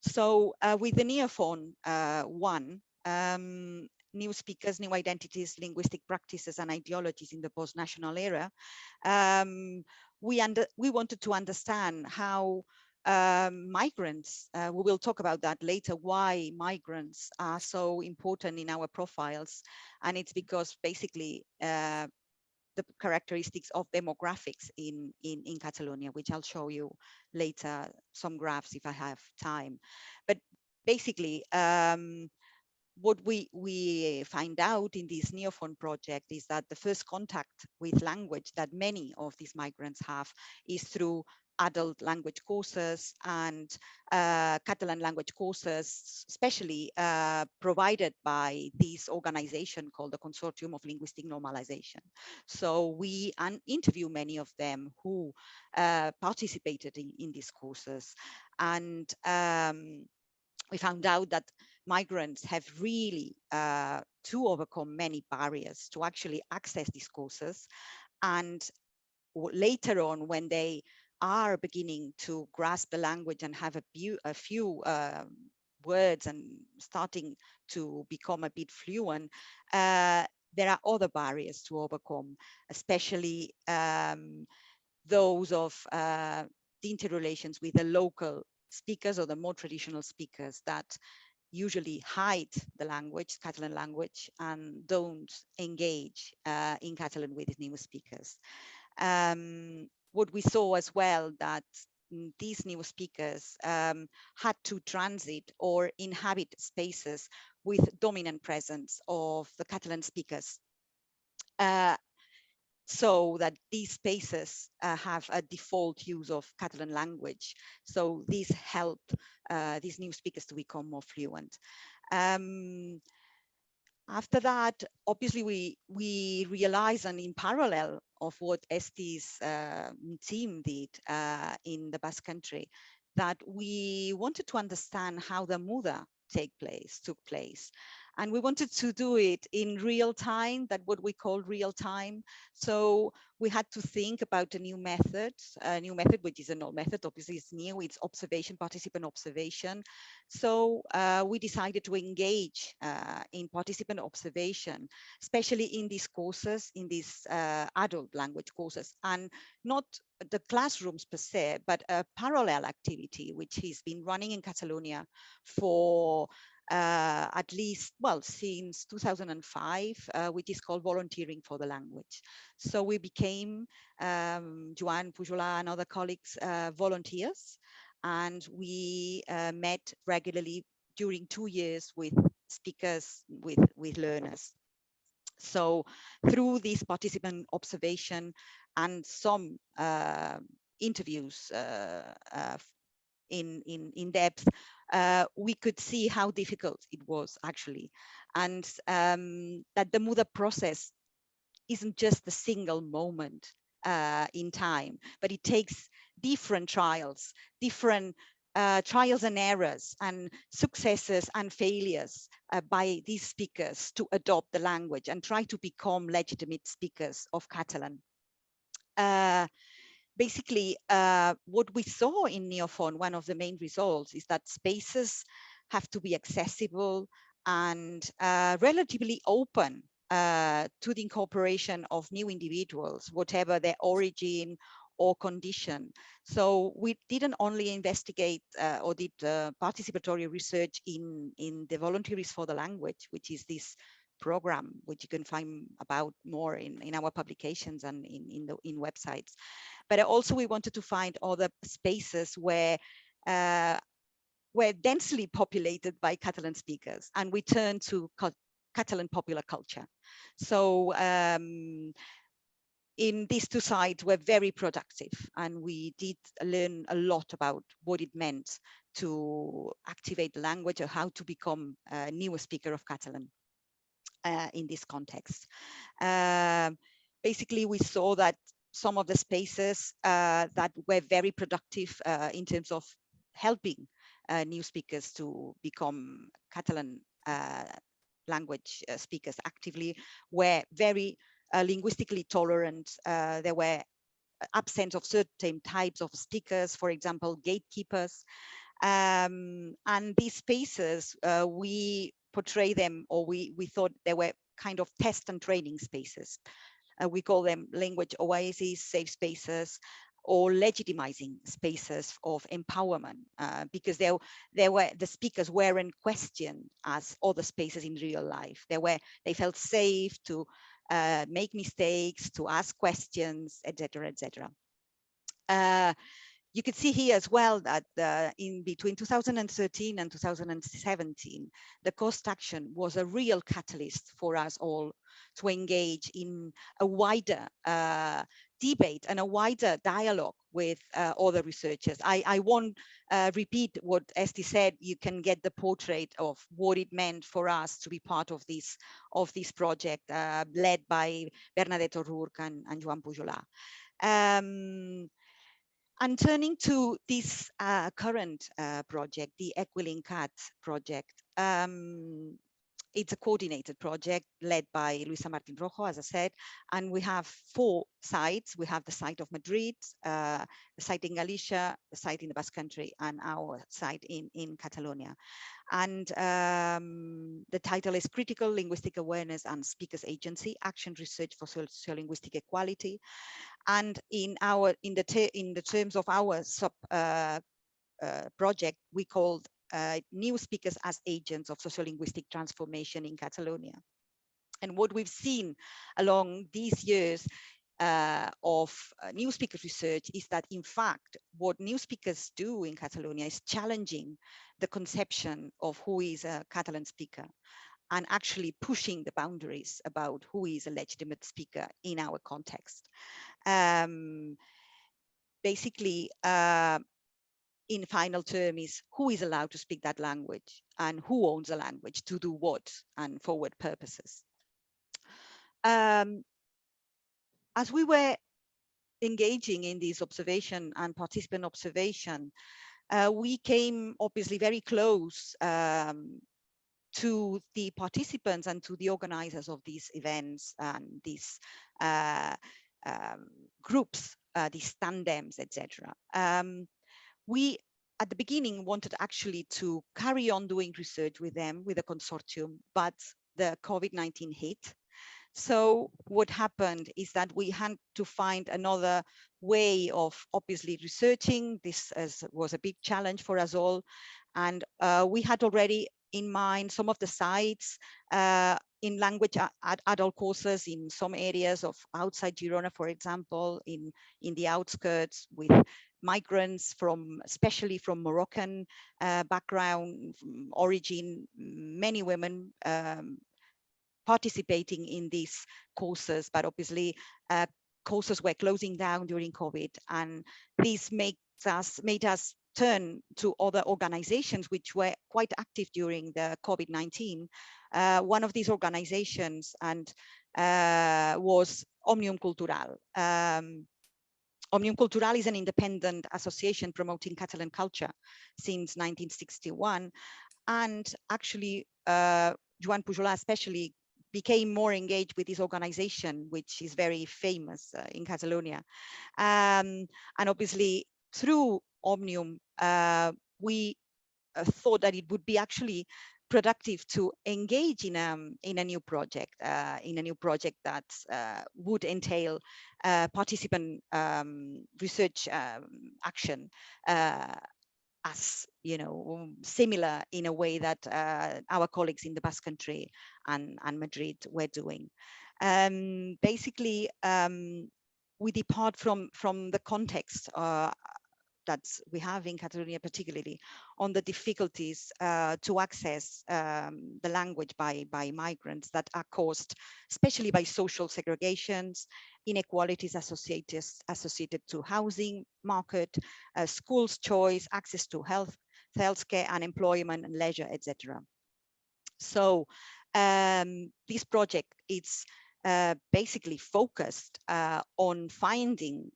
So with the Neophone one, new speakers, new identities, linguistic practices and ideologies in the post-national era, we wanted to understand how migrants, we will talk about that later, why migrants are so important in our profiles. And it's because basically the characteristics of demographics in Catalonia, which I'll show you later, some graphs if I have time. But basically, what we find out in this Neophone project is that the first contact with language that many of these migrants have is through adult language courses and Catalan language courses, especially provided by this organization called the Consortium of Linguistic Normalization. So we interview many of them who participated in these courses. And we found out that migrants have really to overcome many barriers to actually access these courses. And later on, when they are beginning to grasp the language and have a few words and starting to become a bit fluent, there are other barriers to overcome, especially those of the interrelations with the local speakers or the more traditional speakers that usually hide the language, Catalan language, and don't engage in Catalan with new speakers. What we saw as well, that these new speakers had to transit or inhabit spaces with dominant presence of the Catalan speakers, so that these spaces have a default use of Catalan language. So this helped these new speakers to become more fluent. After that, obviously, we realized, and in parallel of what Esti's team did in the Basque country, that we wanted to understand how the muda took place. And we wanted to do it in real time, that what we call real time. So we had to think about a new method, which is an old method, obviously it's new, it's observation, participant observation. So we decided to engage in participant observation, especially in these courses, in these adult language courses, and not the classrooms per se, but a parallel activity, which has been running in Catalonia for at least, well, since 2005, which is called Volunteering for the Language. So we became, Joan Pujola and other colleagues, volunteers, and we met regularly during 2 years with speakers, with learners. So through this participant observation and some interviews in depth, we could see how difficult it was actually, and that the Muda process isn't just a single moment in time, but it takes different trials, different trials and errors and successes and failures by these speakers to adopt the language and try to become legitimate speakers of Catalan. Basically, what we saw in Neophone, one of the main results is that spaces have to be accessible and relatively open to the incorporation of new individuals, whatever their origin or condition. So we didn't only investigate or did participatory research in the Volunteers for the Language, which is this program, which you can find about more in our publications and in websites. But also we wanted to find other spaces where densely populated by Catalan speakers, and we turned to Catalan popular culture. So in these two sites were very productive, and we did learn a lot about what it meant to activate the language or how to become a new speaker of Catalan in this context. Basically, we saw that some of the spaces that were very productive in terms of helping new speakers to become Catalan language speakers actively were very linguistically tolerant. There were absence of certain types of speakers, for example, gatekeepers. And these spaces, we portray them, or we thought they were kind of test and training spaces. We call them language oases, safe spaces, or legitimizing spaces of empowerment, because the speakers weren't questioned as other spaces in real life. They felt safe to make mistakes, to ask questions, etc., etc. You could see here as well that in between 2013 and 2017, the cost action was a real catalyst for us all to engage in a wider debate and a wider dialogue with other researchers. I won't repeat what Esti said. You can get the portrait of what it meant for us to be part of this project led by Bernadette O'Rourke and Joan Pujola. And turning to this current project, the Equilink Cat project, it's a coordinated project led by Luisa Martin Rojo, as I said, and we have 4 sites. We have the site of Madrid, the site in Galicia, the site in the Basque Country, and our site in Catalonia. And the title is Critical Linguistic Awareness and Speakers Agency, Action Research for Sociolinguistic Equality. And in the terms of our sub project, we called new speakers as agents of sociolinguistic transformation in Catalonia. And what we've seen along these years of new speaker research is that, in fact, what new speakers do in Catalonia is challenging the conception of who is a Catalan speaker and actually pushing the boundaries about who is a legitimate speaker in our context. Basically, in final term is who is allowed to speak that language and who owns a language to do what and for what purposes. As we were engaging in this observation and participant observation, we came obviously very close to the participants and to the organizers of these events and these groups, these tandems, etc. We, at the beginning, wanted actually to carry on doing research with them, with a consortium, but the COVID-19 hit. So what happened is that we had to find another way of obviously researching. This was a big challenge for us all. And we had already in mind some of the sites in language adult courses in some areas of outside Girona, for example, in the outskirts, with migrants from, especially from Moroccan background, origin, many women participating in these courses, but obviously courses were closing down during COVID, and this made us turn to other organizations which were quite active during the COVID-19. One of these organizations was Òmnium Cultural. Òmnium Cultural is an independent association promoting Catalan culture since 1961, and actually Joan Pujolar especially became more engaged with this organization, which is very famous in Catalonia. And obviously through Òmnium, we thought that it would be actually productive to engage in a new project, that would entail participant research action, as you know, similar in a way that our colleagues in the Basque Country and Madrid were doing. Basically, we depart from the context that we have in Catalonia, particularly on the difficulties to access the language by migrants that are caused, especially by social segregations, inequalities associated to housing market, schools choice, access to healthcare, unemployment and leisure, etc. So this project is basically focused on finding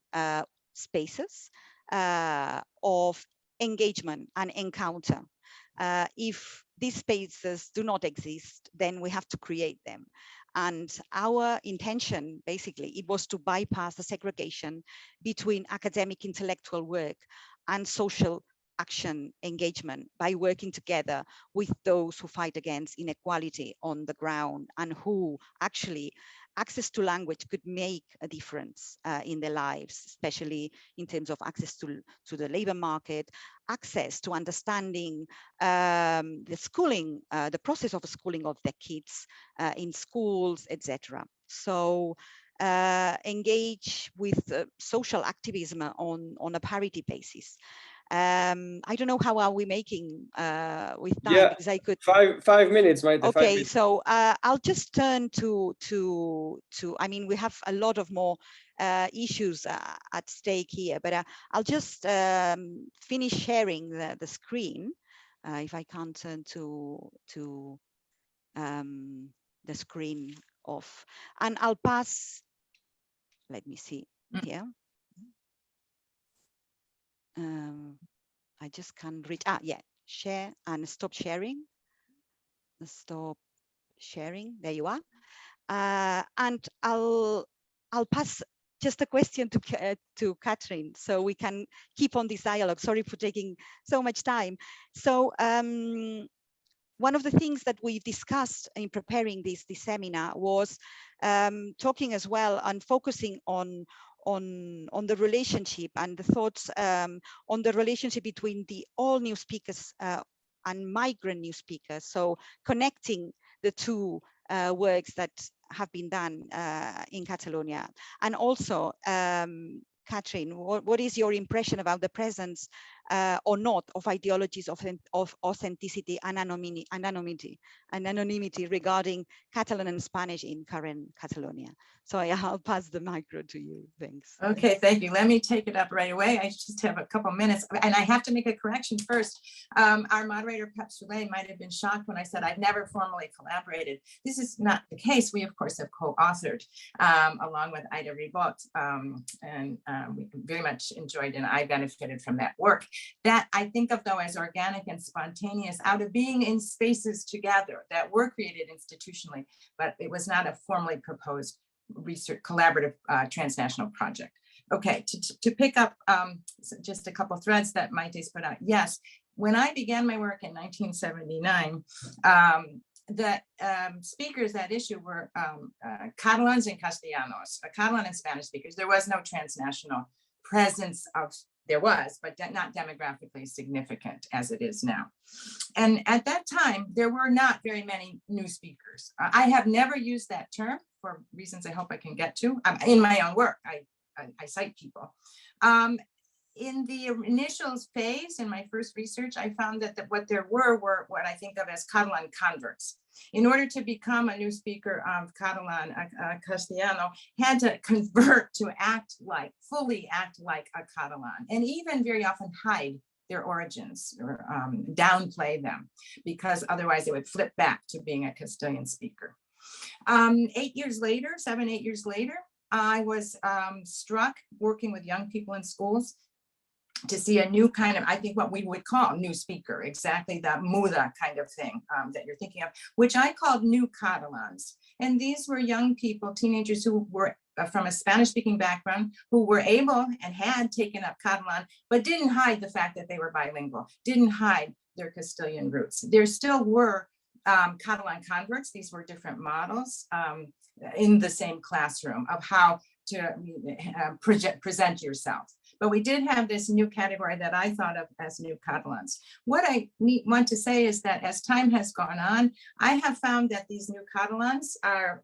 spaces of engagement and encounter. If these spaces do not exist, then we have to create them. And our intention, basically, it was to bypass the segregation between academic intellectual work and social action engagement by working together with those who fight against inequality on the ground and who actually access to language could make a difference in their lives, especially in terms of access to the labor market, access to understanding the schooling, the process of schooling of their kids in schools, etc. So engage with social activism on a parity basis. I don't know how are we making with time, yeah, because I could 5 minutes, Maite. Okay, 5 minutes. so I'll just turn to I mean, we have a lot of more issues at stake here, but I'll just finish sharing the screen. If I can't turn to the screen off, and I'll pass. Let me see here. I just can't reach. Yeah, share and stop sharing. Stop sharing. There you are. And I'll pass just a question to Kathryn, so we can keep on this dialogue. Sorry for taking so much time. So one of the things that we've discussed in preparing this seminar was talking as well and focusing on the relationship and the thoughts on the relationship between the all new speakers and migrant new speakers. So connecting the two works that have been done in Catalonia. And also, Kathryn, what is your impression about the presence or not of ideologies of authenticity and anonymity regarding Catalan and Spanish in current Catalonia? So I'll pass the micro to you. Thanks. Okay, thank you. Let me take it up right away. I just have a couple minutes, and I have to make a correction first. Our moderator, Pep Soulaine, might have been shocked when I said I've never formally collaborated. This is not the case. We, of course, have co-authored along with Ida Ribot, and we very much enjoyed and I benefited from that work. That I think of though as organic and spontaneous out of being in spaces together that were created institutionally, but it was not a formally proposed research collaborative transnational project. Okay, to pick up just a couple threads that Maite's put out. Yes, when I began my work in 1979, the speakers at issue were Catalans and Castellanos, Catalan and Spanish speakers. There was no transnational presence of, there was, but not demographically significant as it is now. And at that time, there were not very many new speakers. I have never used that term for reasons I hope I can get to. In my own work, I cite people. In the initial phase, in my first research, I found that what there were what I think of as Catalan converts. In order to become a new speaker of Catalan, Castellano, had to convert to fully act like a Catalan, and even very often hide their origins or downplay them, because otherwise they would flip back to being a Castilian speaker. 7, 8 years later, I was struck working with young people in schools to see a new kind of, I think what we would call new speaker, exactly that muda kind of thing that you're thinking of, which I called new Catalans. And these were young people, teenagers who were from a Spanish-speaking background, who were able and had taken up Catalan, but didn't hide the fact that they were bilingual, didn't hide their Castilian roots. There still were Catalan converts. These were different models in the same classroom of how to present yourself. But we did have this new category that I thought of as new Catalans. What I want to say is that as time has gone on, I have found that these new Catalans are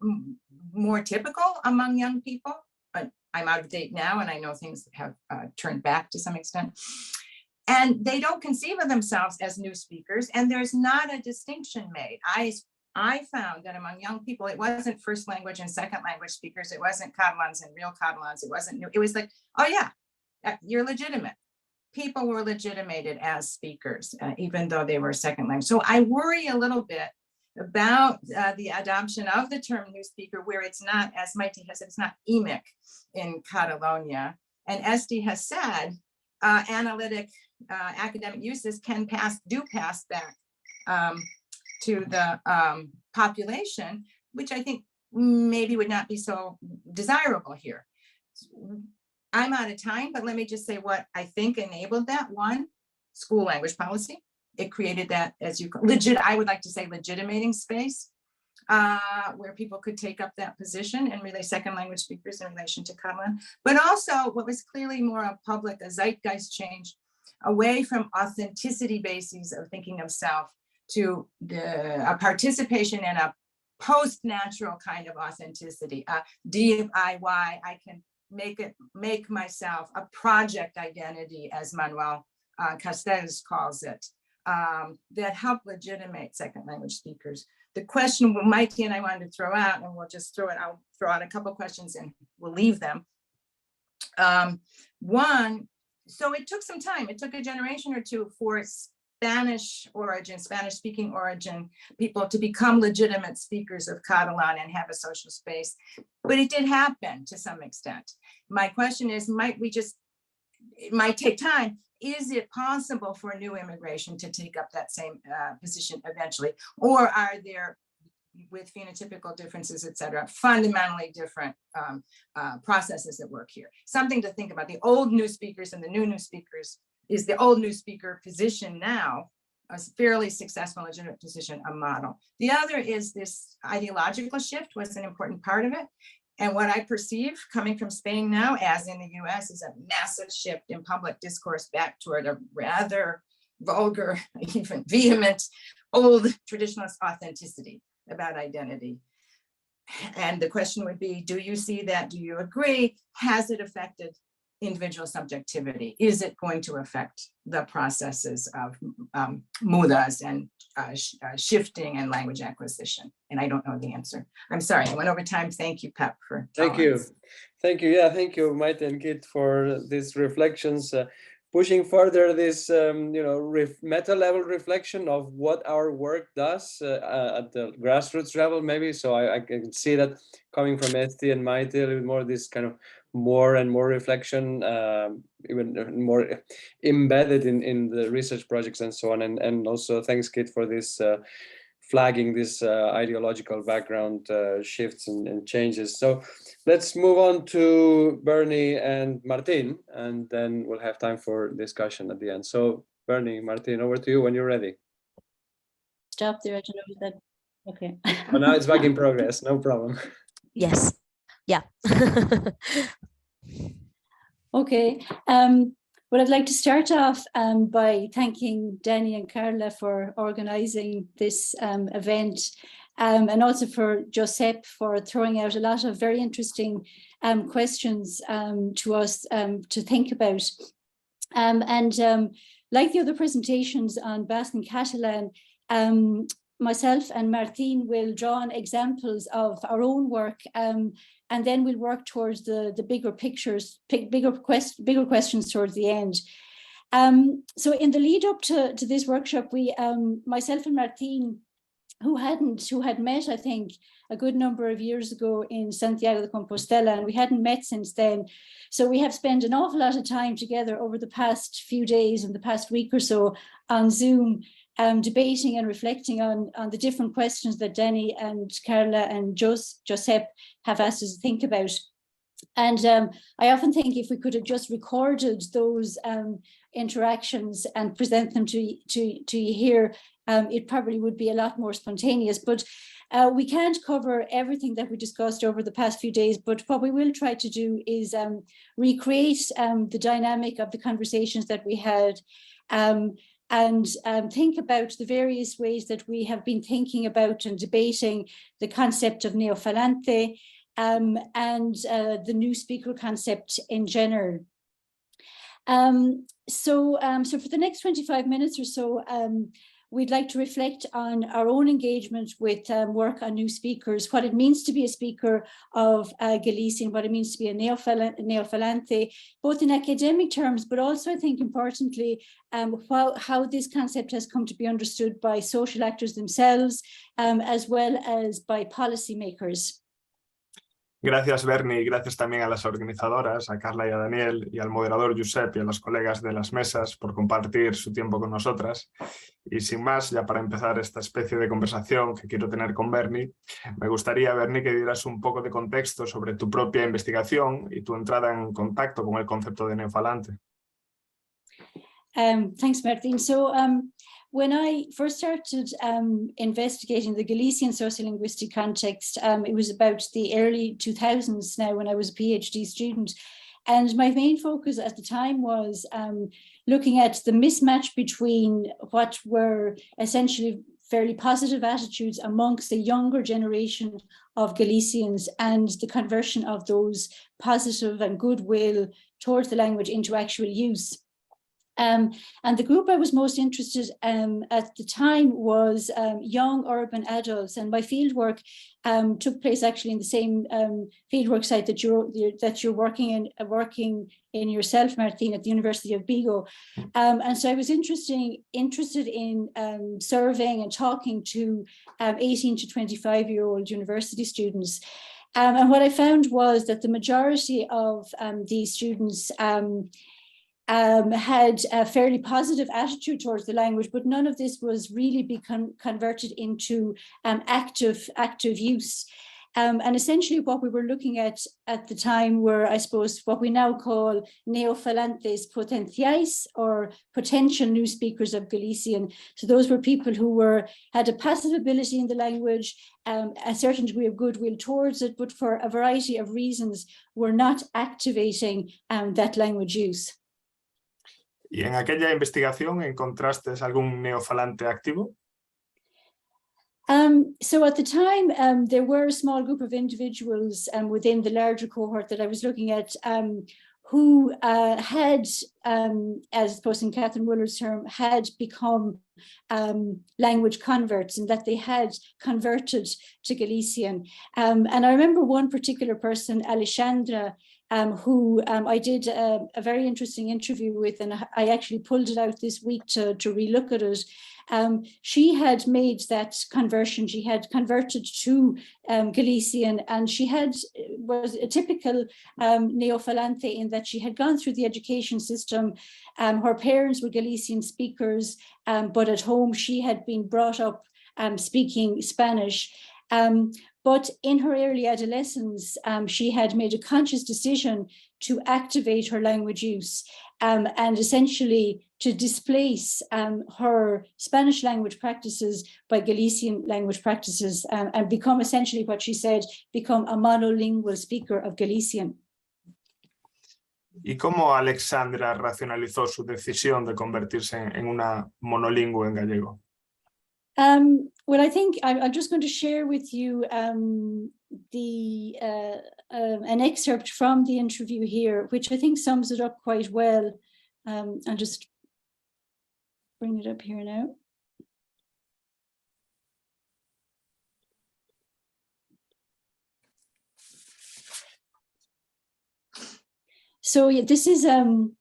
more typical among young people. But I'm out of date now, and I know things have turned back to some extent. And they don't conceive of themselves as new speakers, and there's not a distinction made. I found that among young people, it wasn't first language and second language speakers. It wasn't Catalans and real Catalans. It wasn't new. It was like, oh yeah, you're legitimate. People were legitimated as speakers, even though they were second language. So I worry a little bit about the adoption of the term new speaker, where it's not, as Maite has said, it's not emic in Catalonia. And Esti has said, analytic academic uses do pass back to the population, which I think maybe would not be so desirable here. I'm out of time, but let me just say what I think enabled that. One, school language policy. It created that, as you call I would like to say legitimating space where people could take up that position and relay second language speakers in relation to Catalan. But also what was clearly more a zeitgeist change away from authenticity bases of thinking of self to a participation in a post-natural kind of authenticity, DIY. I can make myself a project identity, as Manuel Castells calls it, that help legitimate second language speakers. The question Maite and I wanted to throw out, and we'll just I'll throw out a couple of questions and we'll leave them. One, so it took some time. It took a generation or two for Spanish-speaking origin people to become legitimate speakers of Catalan and have a social space. But it did happen to some extent. My question is, it might take time. Is it possible for new immigration to take up that same position eventually? Or are there, with phenotypical differences, et cetera, fundamentally different processes at work here? Something to think about. The old new speakers and the new speakers. Is the old new speaker position now a fairly successful legitimate position, a model? The other is this ideological shift was an important part of it. And what I perceive coming from Spain now, as in the US, is a massive shift in public discourse back toward a rather vulgar, even vehement, old traditionalist authenticity about identity. And the question would be, do you see that? Do you agree? Has it affected individual subjectivity? Is it going to affect the processes of mudas and shifting and language acquisition? And I don't know the answer. I'm sorry, I went over time. Thank you, Pep, for Thank you. Thank you. Yeah, thank you, Maite and Kit, for these reflections, pushing further this meta level reflection of what our work does at the grassroots level, maybe. So I can see that coming from Esti and Maite, a little bit more this kind of more and more reflection, even more embedded in the research projects and so on. And also thanks, Kit, for this flagging this ideological background shifts and changes. So let's move on to Bernie and Martin, and then we'll have time for discussion at the end. So Bernie, Martin, over to you when you're ready. Stop there, I don't know that. Okay. Oh, now it's back in progress, no problem. Yes. Yeah. Okay. Well, I'd like to start off by thanking Danny and Carla for organising this event, and also for Josep for throwing out a lot of very interesting questions to us to think about. Like the other presentations on Basque and Catalan, myself and Martín will draw on examples of our own work, and then we'll work towards the bigger pictures, bigger questions towards the end. So in the lead up to this workshop, we, myself and Martín, who had met, I think, a good number of years ago in Santiago de Compostela, and we hadn't met since then. So we have spent an awful lot of time together over the past few days and the past week or so on Zoom, debating and reflecting on the different questions that Danny and Carla and Josep have asked us to think about. And I often think if we could have just recorded those interactions and present them to you here, it probably would be a lot more spontaneous. But we can't cover everything that we discussed over the past few days, but what we will try to do is recreate the dynamic of the conversations that we had, and think about the various ways that we have been thinking about and debating the concept of neofalante and the new speaker concept in general. So for the next 25 minutes or so, we'd like to reflect on our own engagement with work on new speakers, what it means to be a speaker of Galician, what it means to be a neofalante, both in academic terms, but also I think importantly, how this concept has come to be understood by social actors themselves, as well as by policymakers. Gracias, Bernie, y gracias también a las organizadoras, a Carla y a Daniel, y al moderador Josep y a los colegas de las mesas por compartir su tiempo con nosotras. Y sin más, ya para empezar esta especie de conversación que quiero tener con Bernie, me gustaría, Bernie, que dieras un poco de contexto sobre tu propia investigación y tu entrada en contacto con el concepto de neofalante. Thanks, Martin. So when I first started investigating the Galician sociolinguistic context, it was about the early 2000s now when I was a PhD student. And my main focus at the time was looking at the mismatch between what were essentially fairly positive attitudes amongst the younger generation of Galicians and the conversion of those positive and goodwill towards the language into actual use. And the group I was most interested at the time was young urban adults, and my fieldwork took place actually in the same fieldwork site that you're working in yourself, Martin, at the University of Vigo. And so I was interested in surveying and talking to 18 to 25-year-old university students. And what I found was that the majority of these students had a fairly positive attitude towards the language, but none of this was really converted into active use. And essentially what we were looking at the time were, I suppose, what we now call neofalantes potenciais, or potential new speakers of Galician. So those were people who had a passive ability in the language, a certain degree of goodwill towards it, but for a variety of reasons were not activating that language use. ¿Y en aquella investigación encontraste algún neofalante activo? So at the time, there were a small group of individuals within the larger cohort that I was looking at who had, as opposed in Kathryn Woolard's term, had become language converts, and that they had converted to Galician. And I remember one particular person, Alexandra, who I did a very interesting interview with, and I actually pulled it out this week to relook at it. She had made that conversion. She had converted to Galician, and she was a typical neofalante in that she had gone through the education system. Her parents were Galician speakers, but at home she had been brought up speaking Spanish. But in her early adolescence, she had made a conscious decision to activate her language use and essentially to displace her Spanish language practices by Galician language practices and become essentially what she said, become a monolingual speaker of Galician. ¿Y cómo Alexandra racionalizó su decisión de convertirse en una monolingüe en gallego? Well, I think I'm just going to share with you an excerpt from the interview here, which I think sums it up quite well. I'll just bring it up here now. So yeah, this is an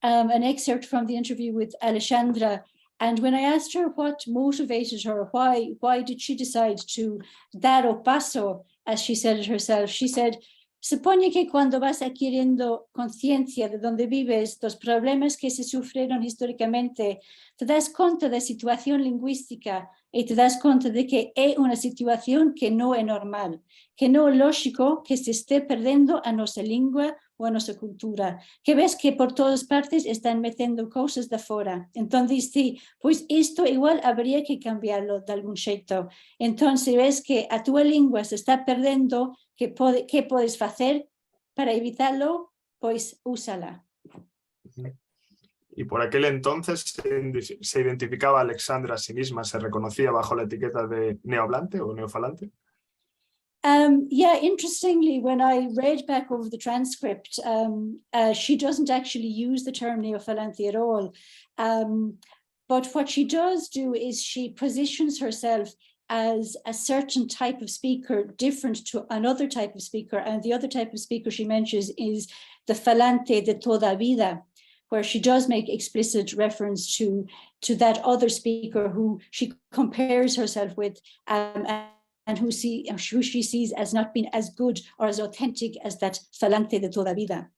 excerpt from the interview with Alexandra. And when I asked her what motivated her, why did she decide to dar o paso, as she said it herself, she said, supone que cuando vas adquiriendo conciencia de donde vives, los problemas que se sufrieron históricamente, te das cuenta de la situación lingüística y te das cuenta de que es una situación que no es normal, que no es lógico que se esté perdiendo a nuestra lengua o a nuestra cultura, que ves que por todas partes están metiendo cosas de afuera. Entonces, sí, pues esto igual habría que cambiarlo de algún jeito. Entonces, ves que a tu lengua se está perdiendo, ¿qué puedes hacer para evitarlo? Pues úsala. Y por aquel entonces se identificaba Alexandra a sí misma, se reconocía bajo la etiqueta de neohablante o neofalante. Yeah, interestingly, when I read back over the transcript, she doesn't actually use the term neofalante at all. But what she does do is she positions herself as a certain type of speaker different to another type of speaker. And the other type of speaker she mentions is the falante de toda vida, where she does make explicit reference to that other speaker who she compares herself with and who she sees as not being as good or as authentic as that falante de toda vida.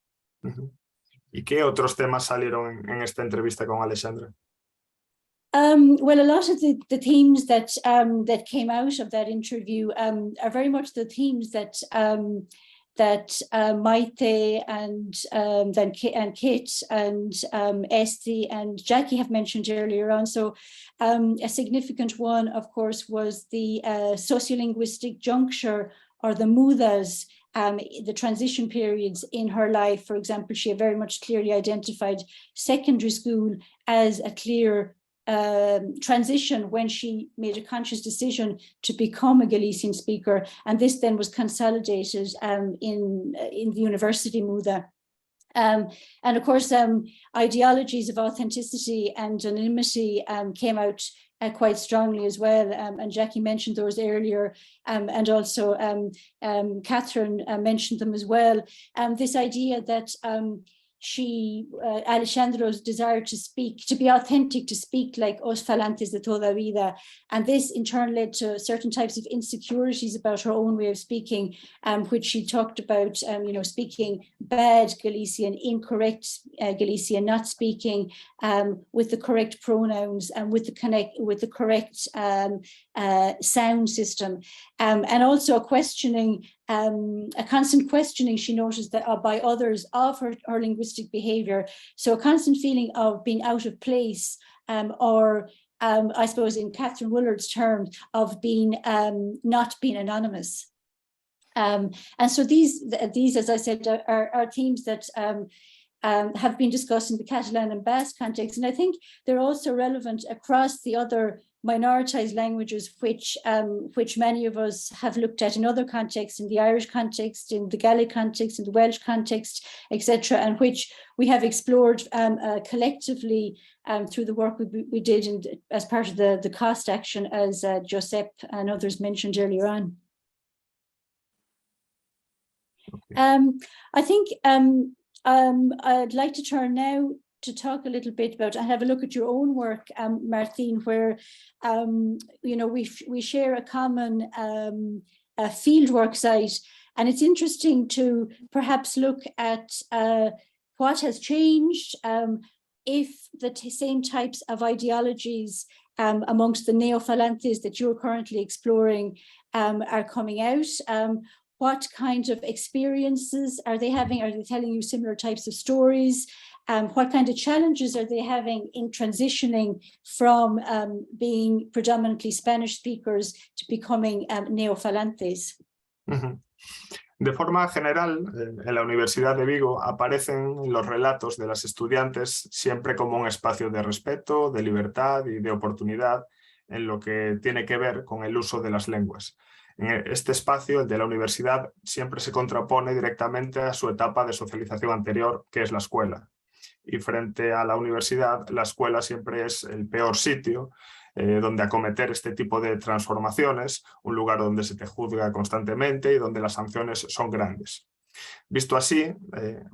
¿Y qué otros temas salieron en esta entrevista con Alexandra? Well, a lot of the themes that came out of that interview are very much the themes that Maite and Kit and Esti and Jackie have mentioned earlier on. So a significant one, of course, was the sociolinguistic juncture or the mudas, the transition periods in her life. For example, she very much clearly identified secondary school as a clear transition when she made a conscious decision to become a Galician speaker, and this then was consolidated in the university muda. And of course, ideologies of authenticity and anonymity came out quite strongly as well, and Jackie mentioned those earlier, and also Kathryn mentioned them as well. This idea that Alexandra's desire to speak, to be authentic, to speak like os falantes de toda vida. And this in turn led to certain types of insecurities about her own way of speaking, which she talked about, speaking bad Galician, incorrect Galician, not speaking with the correct pronouns and with the correct sound system. And also questioning, a constant questioning she noticed that by others of her linguistic behavior. So a constant feeling of being out of place, or I suppose in Kathryn Woolard's terms, of being not being anonymous. And so these, as I said, are themes that have been discussed in the Catalan and Basque context. And I think they're also relevant across the other minoritized languages, which many of us have looked at in other contexts, in the Irish context, in the Gaelic context, in the Welsh context, etc., and which we have explored collectively through the work we did as part of the cost action, as Josep and others mentioned earlier on. I think I'd like to turn now to talk a little bit about and have a look at your own work, Martín, where you know, we share a common fieldwork site, and it's interesting to perhaps look at what has changed, if the same types of ideologies amongst the neo-Falantes that you're currently exploring are coming out. What kind of experiences are they having? Are they telling you similar types of stories? What kind of challenges are they having in transitioning from being predominantly Spanish speakers to becoming neo-Falantes? De forma general, en la Universidad de Vigo aparecen los relatos de las estudiantes siempre como un espacio de respeto, de libertad y de oportunidad en lo que tiene que ver con el uso de las lenguas. Este espacio, el de la universidad, siempre se contrapone directamente a su etapa de socialización anterior, que es la escuela. Y frente a la universidad, la escuela siempre es el peor sitio donde acometer este tipo de transformaciones, un lugar donde se te juzga constantemente y donde las sanciones son grandes. Visto así,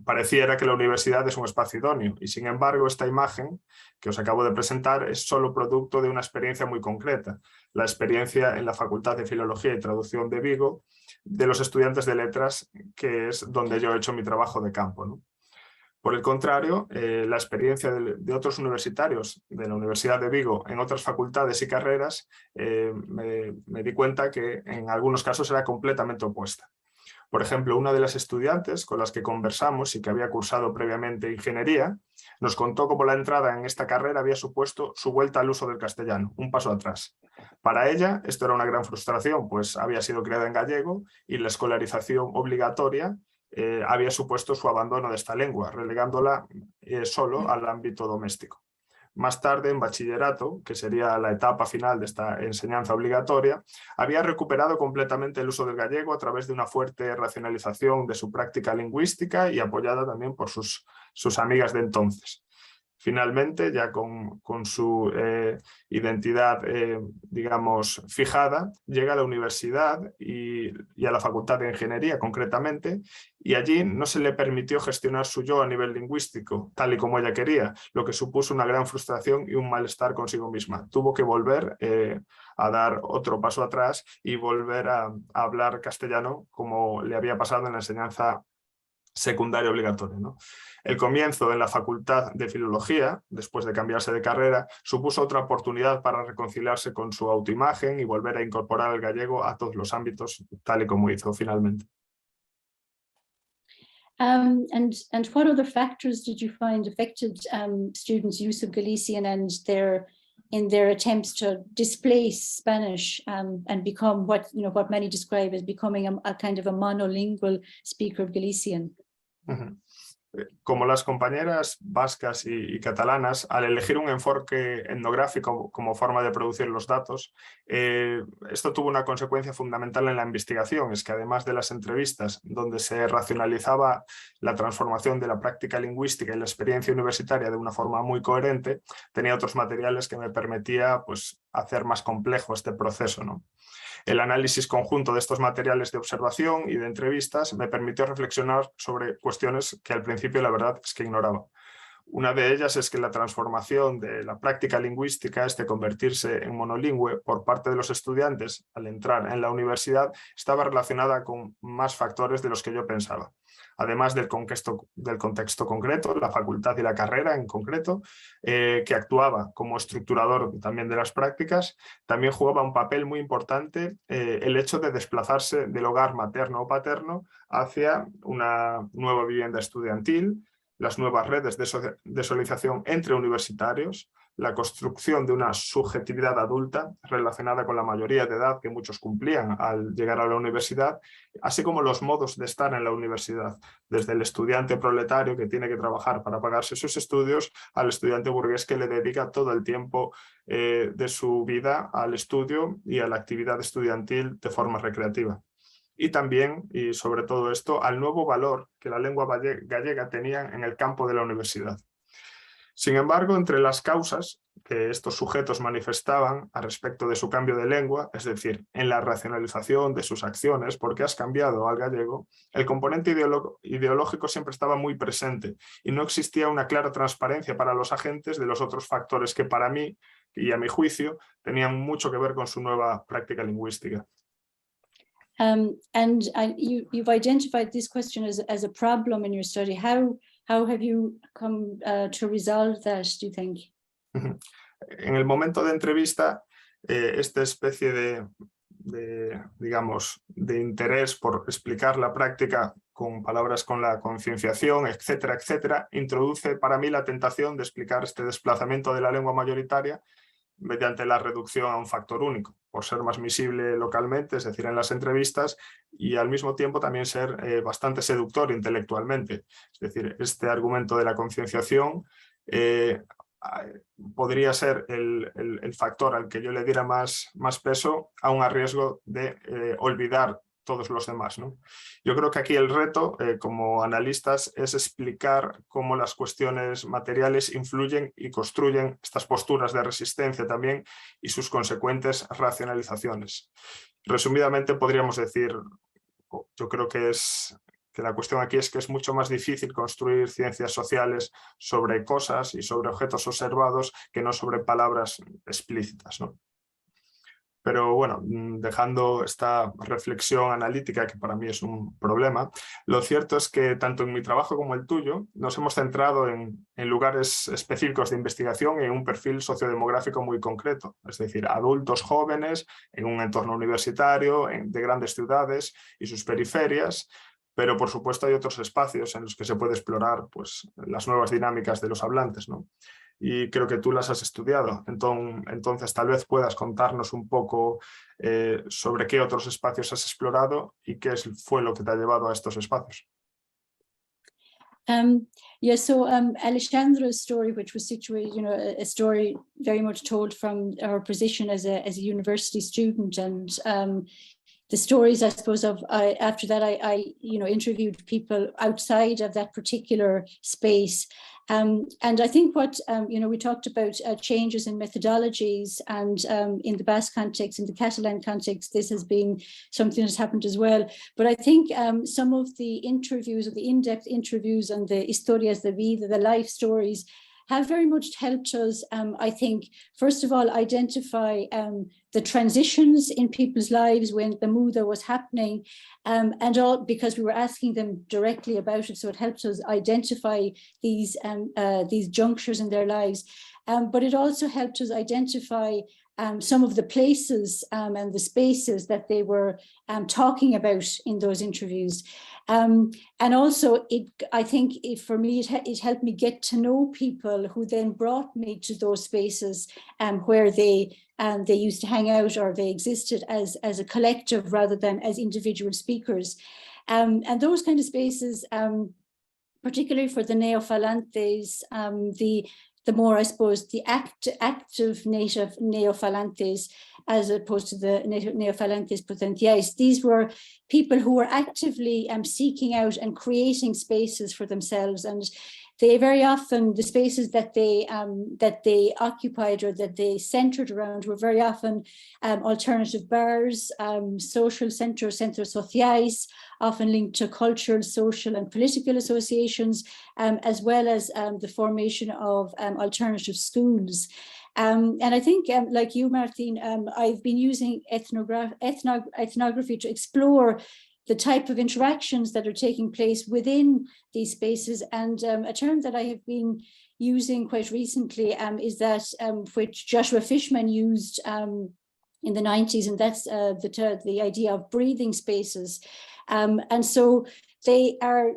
pareciera que la universidad es un espacio idóneo y, sin embargo, esta imagen que os acabo de presentar es solo producto de una experiencia muy concreta, la experiencia en la Facultad de Filología y Traducción de Vigo de los estudiantes de letras, que es donde yo he hecho mi trabajo de campo, ¿no? Por el contrario, la experiencia de otros universitarios de la Universidad de Vigo en otras facultades y carreras me di cuenta que en algunos casos era completamente opuesta. Por ejemplo, una de las estudiantes con las que conversamos y que había cursado previamente ingeniería, nos contó cómo la entrada en esta carrera había supuesto su vuelta al uso del castellano, un paso atrás. Para ella esto era una gran frustración, pues había sido criada en gallego y la escolarización obligatoria había supuesto su abandono de esta lengua, relegándola solo al ámbito doméstico. Más tarde, en bachillerato, que sería la etapa final de esta enseñanza obligatoria, había recuperado completamente el uso del gallego a través de una fuerte racionalización de su práctica lingüística y apoyada también por sus amigas de entonces. Finalmente, ya con su identidad, digamos, fijada, llega a la universidad y a la Facultad de Ingeniería concretamente, y allí no se le permitió gestionar su yo a nivel lingüístico, tal y como ella quería, lo que supuso una gran frustración y un malestar consigo misma. Tuvo que volver a dar otro paso atrás y volver a hablar castellano como le había pasado en la enseñanza secundaria obligatoria, ¿no? El comienzo en la Facultad de Filología, después de cambiarse de carrera, supuso otra oportunidad para reconciliarse con su autoimagen y volver a incorporar el gallego a todos los ámbitos, tal y como hizo finalmente. And what other factors did you find affected students' use of Galician and in their attempts to displace Spanish and become what many describe as becoming a kind of a monolingual speaker of Galician? Como las compañeras vascas y catalanas, al elegir un enfoque etnográfico como forma de producir los datos, esto tuvo una consecuencia fundamental en la investigación, es que además de las entrevistas donde se racionalizaba la transformación de la práctica lingüística y la experiencia universitaria de una forma muy coherente, tenía otros materiales que me permitía, pues, hacer más complejo este proceso, ¿no? El análisis conjunto de estos materiales de observación y de entrevistas me permitió reflexionar sobre cuestiones que al principio la verdad es que ignoraba. Una de ellas es que la transformación de la práctica lingüística, convertirse en monolingüe por parte de los estudiantes al entrar en la universidad, estaba relacionada con más factores de los que yo pensaba. Además del contexto concreto, la facultad y la carrera en concreto, que actuaba como estructurador también de las prácticas, también jugaba un papel muy importante el hecho de desplazarse del hogar materno o paterno hacia una nueva vivienda estudiantil, las nuevas redes de socialización entre universitarios, la construcción de una subjetividad adulta relacionada con la mayoría de edad que muchos cumplían al llegar a la universidad, así como los modos de estar en la universidad, desde el estudiante proletario que tiene que trabajar para pagarse sus estudios al estudiante burgués que le dedica todo el tiempo de su vida al estudio y a la actividad estudiantil de forma recreativa. Y también, y sobre todo esto, al nuevo valor que la lengua gallega tenía en el campo de la universidad. Sin embargo, entre las causas que estos sujetos manifestaban a respecto de su cambio de lengua, es decir, en la racionalización de sus acciones, porque has cambiado al gallego, el componente ideológico siempre estaba muy presente y no existía una clara transparencia para los agentes de los otros factores que para mí, y a mi juicio, tenían mucho que ver con su nueva práctica lingüística. You've identified this question as a problem in your study. How have you come to resolve that, do you think? En el momento de entrevista, esta especie digamos, de interés por explicar la práctica con palabras con la concienciación, etcétera, etcétera, introduce para mí la tentación de explicar este desplazamiento de la lengua mayoritaria mediante la reducción a un factor único, por ser más visible localmente, es decir, en las entrevistas, y al mismo tiempo también ser bastante seductor intelectualmente. Es decir, este argumento de la concienciación podría ser el factor al que yo le diera más peso, aun a riesgo de olvidar todos los demás, ¿no? Yo creo que aquí el reto como analistas es explicar cómo las cuestiones materiales influyen y construyen estas posturas de resistencia también y sus consecuentes racionalizaciones. Resumidamente podríamos decir, yo creo que la cuestión aquí es que es mucho más difícil construir ciencias sociales sobre cosas y sobre objetos observados que no sobre palabras explícitas, ¿no? Pero bueno, dejando esta reflexión analítica, que para mí es un problema, lo cierto es que tanto en mi trabajo como el tuyo nos hemos centrado en lugares específicos de investigación y en un perfil sociodemográfico muy concreto, es decir, adultos jóvenes en un entorno universitario, de grandes ciudades y sus periferias, pero por supuesto hay otros espacios en los que se puede explorar pues, las nuevas dinámicas de los hablantes, ¿no? Y creo que tú las has estudiado, entonces tal vez puedas contarnos un poco sobre qué otros espacios has explorado y qué fue lo que te ha llevado a estos espacios. Alexandra's story, which was situated, a story very much told from her position as a university student, and the stories, I suppose, after that, I interviewed people outside of that particular space. And I think what, we talked about changes in methodologies, and in the Basque context, in the Catalan context, this has been something that's happened as well. But I think some of the interviews, or the in-depth interviews, and the historias de vida, the life stories, have very much helped us, I think, first of all, identify the transitions in people's lives when the muda was happening, and all because we were asking them directly about it, so it helps us identify these junctures in their lives. But it also helped us identify some of the places and the spaces that they were talking about in those interviews. And also, I think for me, it helped me get to know people who then brought me to those spaces where they used to hang out, or they existed as a collective rather than as individual speakers. And those kind of spaces, particularly for the neophalantes, the more, I suppose, the active native neophalantes, as opposed to the neophalantes potentiais. These were people who were actively seeking out and creating spaces for themselves, and they very often, the spaces that they occupied or that they centered around were very often alternative bars, social centers sociais, often linked to cultural, social and political associations, as well as the formation of alternative schools. And I think, like you, Martín, I've been using ethnography to explore the type of interactions that are taking place within these spaces. And a term that I have been using quite recently is that which Joshua Fishman used in the 90s, and that's the idea of breathing spaces. And so they are,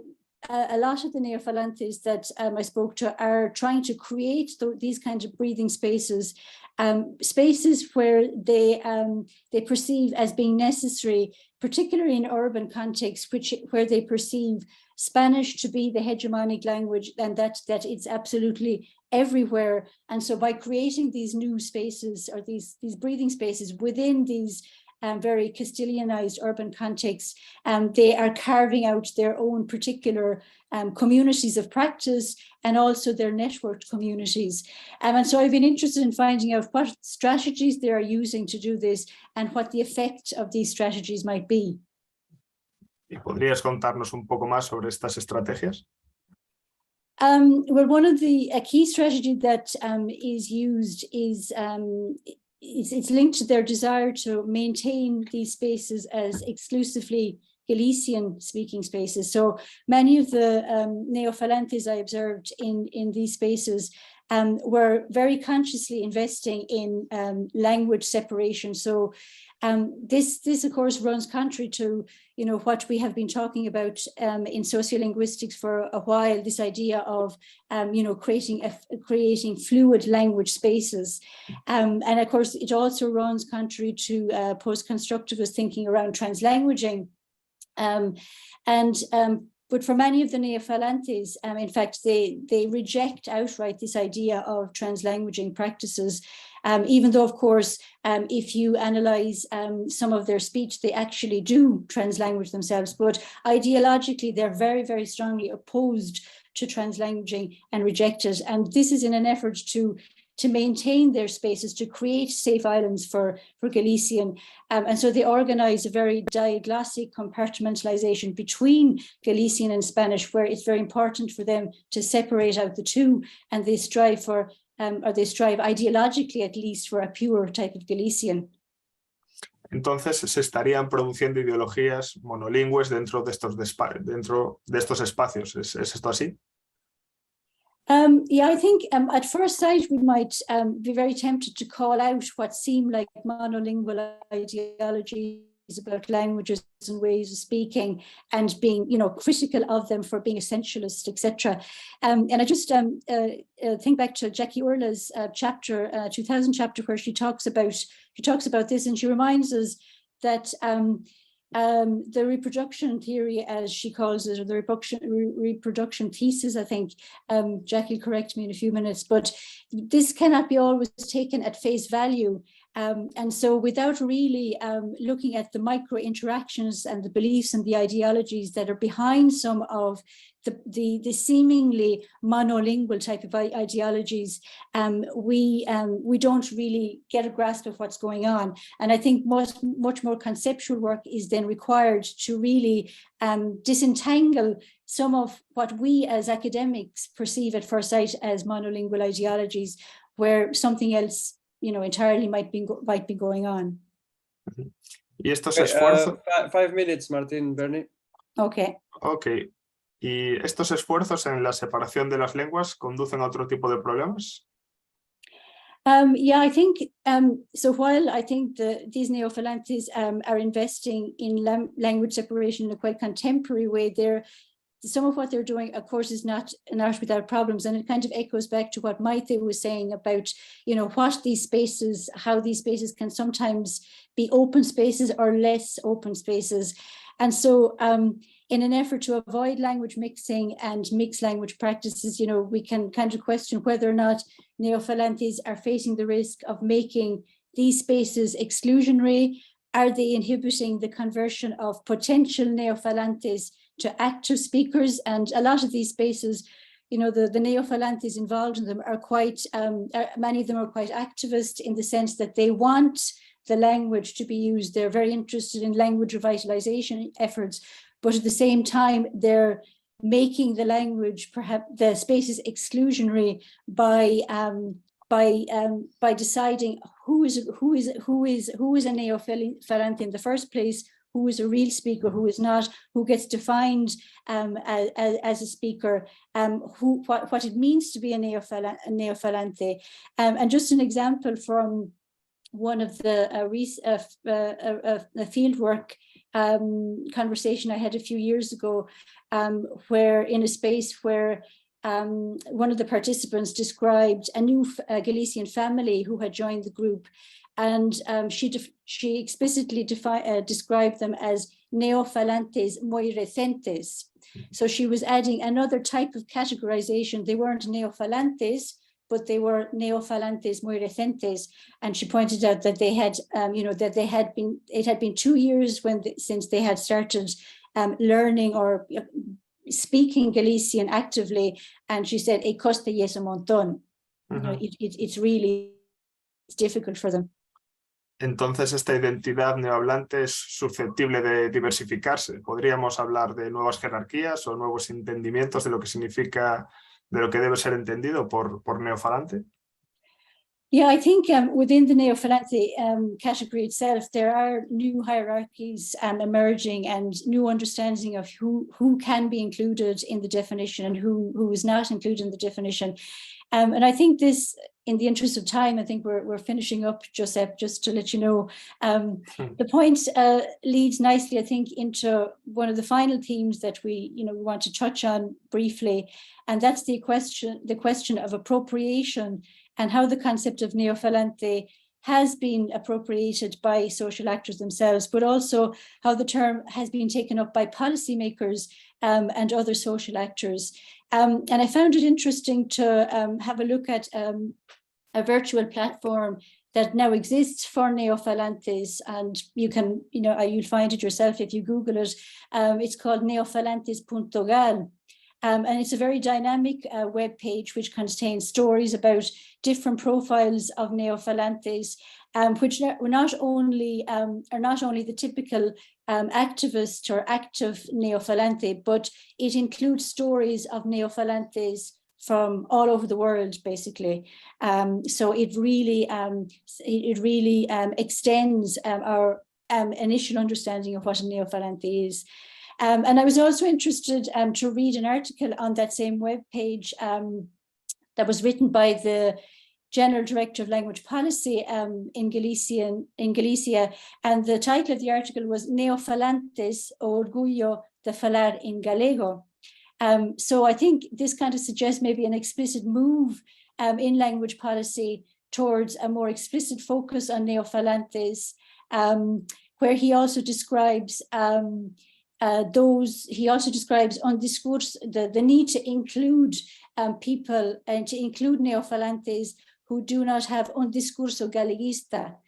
a lot of the neophalantes that I spoke to are trying to create these kinds of breathing spaces, spaces where they perceive as being necessary, particularly in urban contexts, where they perceive Spanish to be the hegemonic language, and that it's absolutely everywhere. And so by creating these new spaces, or these breathing spaces within these very Castilianized urban contexts, they are carving out their own particular communities of practice and also their networked communities. And so I've been interested in finding out what strategies they are using to do this and what the effect of these strategies might be. ¿Y podrías contarnos un poco más sobre estas estrategias? Well, one of the key strategy that is used is it's linked to their desire to maintain these spaces as exclusively Galician speaking spaces. So many of the neofalantes I observed in these spaces were very consciously investing in language separation. So this of course runs contrary to what we have been talking about in sociolinguistics for a while, this idea of creating fluid language spaces, and of course it also runs contrary to post-constructivist thinking around translanguaging. But for many of the neofalantes, in fact, they reject outright this idea of translanguaging practices, even though, of course, if you analyze some of their speech, they actually do translanguage themselves. But ideologically, they're very, very strongly opposed to translanguaging and reject it. And this is in an effort to maintain their spaces, to create safe islands for Galician. And so they organize a very diglossic compartmentalization between Galician and Spanish, where it's very important for them to separate out the two, and they strive for, or they strive ideologically at least, for a pure type of Galician. Entonces se estarían produciendo ideologías monolingües dentro de estos espacios. ¿Es esto así? Yeah, I think at first sight we might be very tempted to call out what seem like monolingual ideologies about languages and ways of speaking, and being, critical of them for being essentialist, etc. And I just think back to Jackie Urla's chapter, 2000 chapter, where she talks about this, and she reminds us that the reproduction theory, as she calls it, or the reproduction thesis, I think, Jackie will correct me in a few minutes, but this cannot be always taken at face value. And so without really looking at the micro interactions and the beliefs and the ideologies that are behind some of the seemingly monolingual type of ideologies, we don't really get a grasp of what's going on. And I think much more conceptual work is then required to really disentangle some of what we as academics perceive at first sight as monolingual ideologies, where something else entirely might be going on. Y estos esfuerzos... 5 minutes, Martín, Bernie. Okay. Okay. ¿Y estos esfuerzos en la separación de las lenguas conducen a otro tipo de problemas? Yeah, I think so. While I think these neofalantes are investing in language separation in a quite contemporary way, some of what they're doing, of course, is not without problems, and it kind of echoes back to what Maite was saying about, what these spaces, how these spaces can sometimes be open spaces or less open spaces. And so in an effort to avoid language mixing and mixed language practices, we can kind of question whether or not neofalantes are facing the risk of making these spaces exclusionary. Are they inhibiting the conversion of potential neofalantes to active speakers? And a lot of these spaces, the neofalantes involved in them are quite, many of them are quite activist in the sense that they want the language to be used. They're very interested in language revitalization efforts, but at the same time, they're making the language, perhaps the spaces, exclusionary by deciding who is a neofalante in the first place, who is a real speaker, who is not, who gets defined as a speaker, what it means to be a neofalante. And just an example from one of the fieldwork conversation I had a few years ago, where in a space where one of the participants described a new Galician family who had joined the group, and she explicitly described them as neofalantes muy recentes. So she was adding another type of categorization. They weren't neofalantes, but they were neofalantes muy recientes. And she pointed out that they had, it had been 2 years since they had started learning or speaking Galician actively. And she said, "E costa y es un montón." It's difficult for them. Entonces, esta identidad neohablante es susceptible de diversificarse. ¿Podríamos hablar de nuevas jerarquías o nuevos entendimientos de lo que significa, de lo que debe ser entendido por neofalante? Yeah, I think within the neofalante category itself, there are new hierarchies emerging and new understanding of who can be included in the definition and who is not included in the definition. And I think this, in the interest of time, I think we're finishing up, Josep, just to let you know. The point leads nicely, I think, into one of the final themes that we want to touch on briefly, and that's the question of appropriation and how the concept of neofalante has been appropriated by social actors themselves, but also how the term has been taken up by policymakers and other social actors. And I found it interesting to have a look at a virtual platform that now exists for neofalantes, and you can, you'll find it yourself if you Google it. It's called neofalantes.gal. And it's a very dynamic web page which contains stories about different profiles of neofalantes, which are not only the typical activist or active neofalante, but it includes stories of neofalantes from all over the world, basically. So it really extends our initial understanding of what a neofalante is. And I was also interested to read an article on that same web page that was written by the General Director of Language Policy in Galicia, and the title of the article was Neofalantes o Orgullo de Falar en Galego. So I think this kind of suggests maybe an explicit move in language policy towards a more explicit focus on neofalantes, where he also describes the need to include people and to include neofalantes who do not have un discurso galeguista.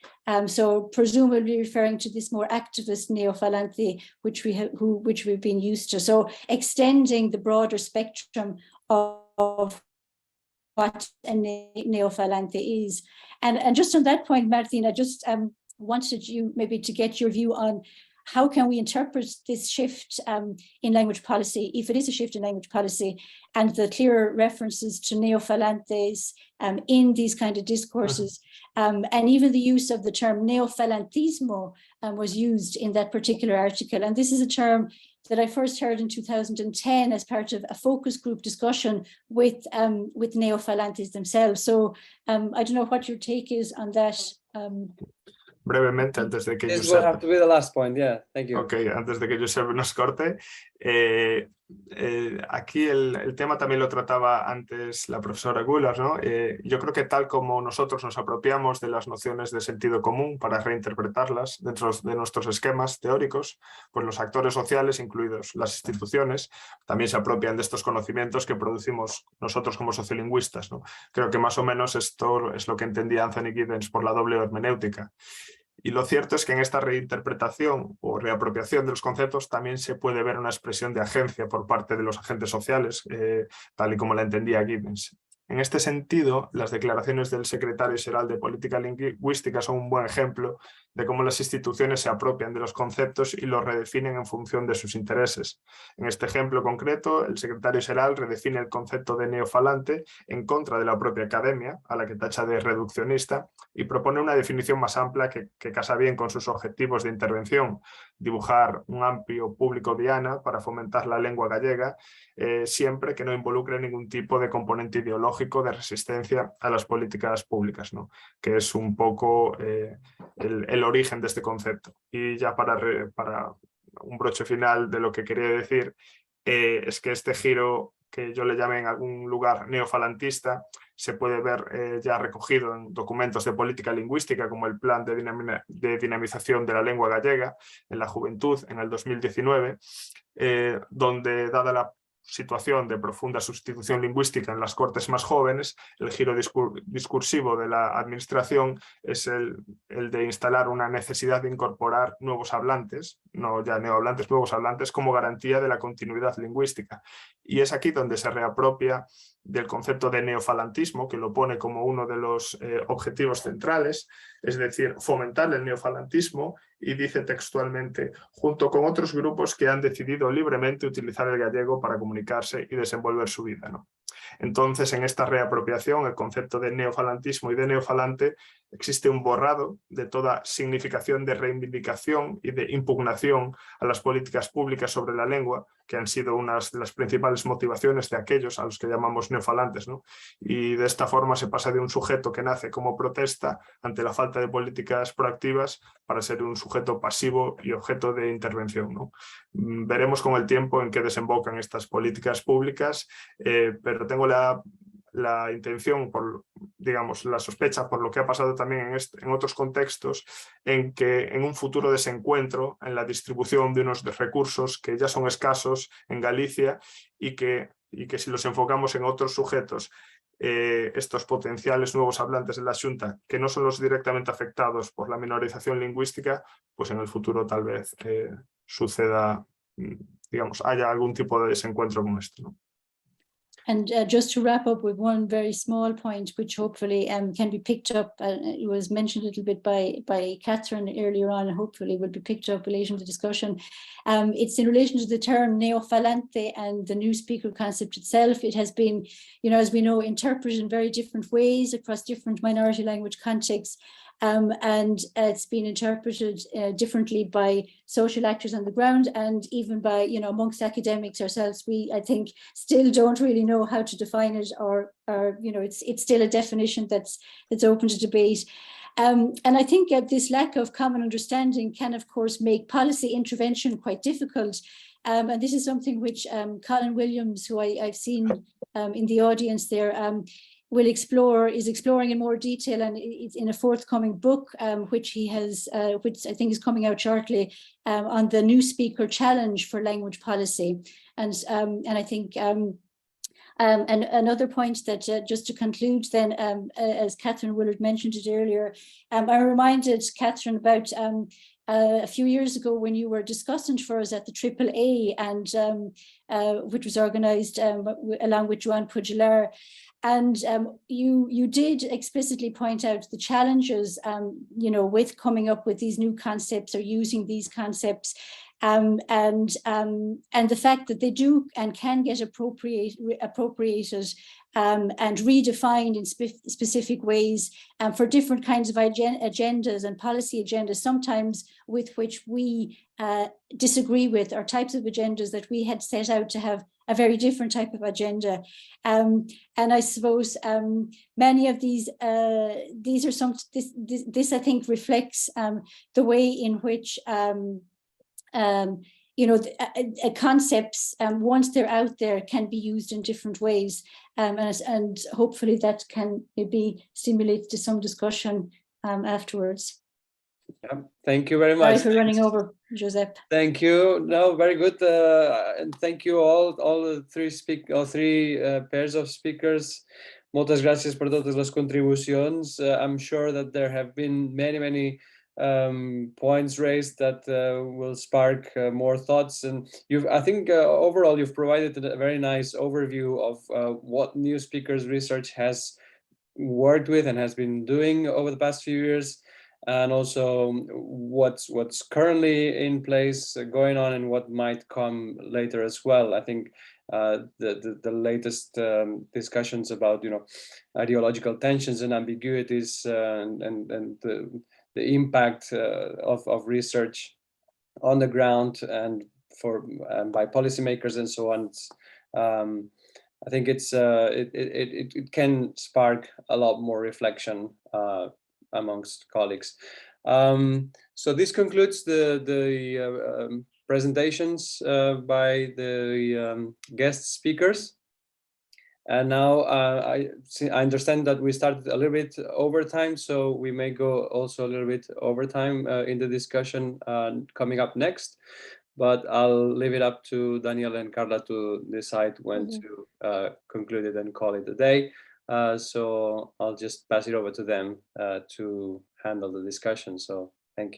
So presumably referring to this more activist neofalante, which we've been used to. So extending the broader spectrum of what a neofalante is. And just on that point, Martín, I just wanted you maybe to get your view on how can we interpret this shift in language policy, if it is a shift in language policy, and the clearer references to neofalantes in these kind of discourses, and even the use of the term neofalantismo was used in that particular article. And this is a term that I first heard in 2010 as part of a focus group discussion with neofalantes themselves. So I don't know what your take is on that. Brevemente, antes de que This will have to be the last point, yeah, thank you. Ok, antes de que Josep nos corte. Aquí el tema también lo trataba antes la profesora Woolard, ¿no? Yo creo que tal como nosotros nos apropiamos de las nociones de sentido común para reinterpretarlas dentro de nuestros esquemas teóricos, pues los actores sociales, incluidos las instituciones, también se apropian de estos conocimientos que producimos nosotros como sociolingüistas, ¿no? Creo que más o menos esto es lo que entendía Anthony Giddens por la doble hermenéutica. Y lo cierto es que en esta reinterpretación o reapropiación de los conceptos también se puede ver una expresión de agencia por parte de los agentes sociales, tal y como la entendía Giddens. En este sentido, las declaraciones del secretario general de Política Lingüística son un buen ejemplo de cómo las instituciones se apropian de los conceptos y los redefinen en función de sus intereses. En este ejemplo concreto, el secretario general redefine el concepto de neofalante en contra de la propia academia, a la que tacha de reduccionista, y propone una definición más amplia que casa bien con sus objetivos de intervención: dibujar un amplio público diana para fomentar la lengua gallega, siempre que no involucre ningún tipo de componente ideológico de resistencia a las políticas públicas, ¿no? Que es un poco el origen de este concepto. Y ya para un broche final de lo que quería decir, es que este giro, que yo le llamé en algún lugar neofalantista, se puede ver ya recogido en documentos de política lingüística como el Plan de Dinamización de la Lengua Gallega en la Juventud en el 2019, donde, dada la situación de profunda sustitución lingüística en las cortes más jóvenes, el giro discursivo de la administración es el de instalar una necesidad de incorporar nuevos hablantes, no ya neohablantes, nuevos hablantes, como garantía de la continuidad lingüística. Y es aquí donde se reapropia del concepto de neofalantismo, que lo pone como uno de los objetivos centrales, es decir, fomentar el neofalantismo, y dice textualmente, junto con otros grupos que han decidido libremente utilizar el gallego para comunicarse y desenvolver su vida, ¿no? Entonces, en esta reapropiación, el concepto de neofalantismo y de neofalante, existe un borrado de toda significación de reivindicación y de impugnación a las políticas públicas sobre la lengua, que han sido unas de las principales motivaciones de aquellos a los que llamamos neofalantes, ¿no? Y de esta forma se pasa de un sujeto que nace como protesta ante la falta de políticas proactivas para ser un sujeto pasivo y objeto de intervención, ¿no? Veremos con el tiempo en qué desembocan estas políticas públicas, pero tengo la intención, digamos, la sospecha por lo que ha pasado también en otros contextos, en que en un futuro desencuentro en la distribución de unos recursos que ya son escasos en Galicia y que si los enfocamos en otros sujetos, estos potenciales nuevos hablantes de la Xunta, que no son los directamente afectados por la minorización lingüística, pues en el futuro tal vez suceda, digamos, haya algún tipo de desencuentro con esto, ¿no? And just to wrap up with one very small point, which hopefully can be picked up, it was mentioned a little bit by Kathryn earlier on, and hopefully will be picked up later in the discussion. It's in relation to the term neofalante and the new speaker concept itself. It has been, as we know, interpreted in very different ways across different minority language contexts. And it's been interpreted differently by social actors on the ground, and even by, amongst academics ourselves. We, I think, still don't really know how to define it, or it's still a definition that's open to debate. And I think this lack of common understanding can, of course, make policy intervention quite difficult. And this is something which Colin Williams, who I've seen in the audience there, is exploring in more detail, and it's in a forthcoming book, which he has, which I think is coming out shortly, on the new speaker challenge for language policy. And I think and another point that just to conclude then, as Kathryn Woolard mentioned it earlier, I reminded Kathryn about a few years ago when you were discussant for us at the AAA, and which was organised along with Joan Puigdevall. And you did explicitly point out the challenges, with coming up with these new concepts or using these concepts, and the fact that they do and can get appropriated and redefined in specific ways for different kinds of agendas and policy agendas, sometimes with which we disagree with, or types of agendas that we had set out to have a very different type of agenda. And I suppose many of these are this I think reflects the way in which concepts, once they're out there, can be used in different ways, and hopefully that can maybe stimulate to some discussion afterwards. Yeah, thank you very much. Sorry for running over, Josep. Thank you. No, very good, and thank you all the three pairs of speakers. Muchas gracias por todas las contribuciones. I'm sure that there have been many points raised that will spark more thoughts, and I think overall you've provided a very nice overview of what new speakers research has worked with and has been doing over the past few years, and also what's currently in place going on and what might come later as well. I think the latest discussions about ideological tensions and ambiguities and the impact of research on the ground and by policymakers and so on. I think it can spark a lot more reflection amongst colleagues. So this concludes the presentations by the guest speakers. And now I understand that we started a little bit over time, so we may go also a little bit over time in the discussion coming up next. but I'll leave it up to Daniel and Carla to decide when to conclude it and call it a day. So I'll just pass it over to them to handle the discussion. So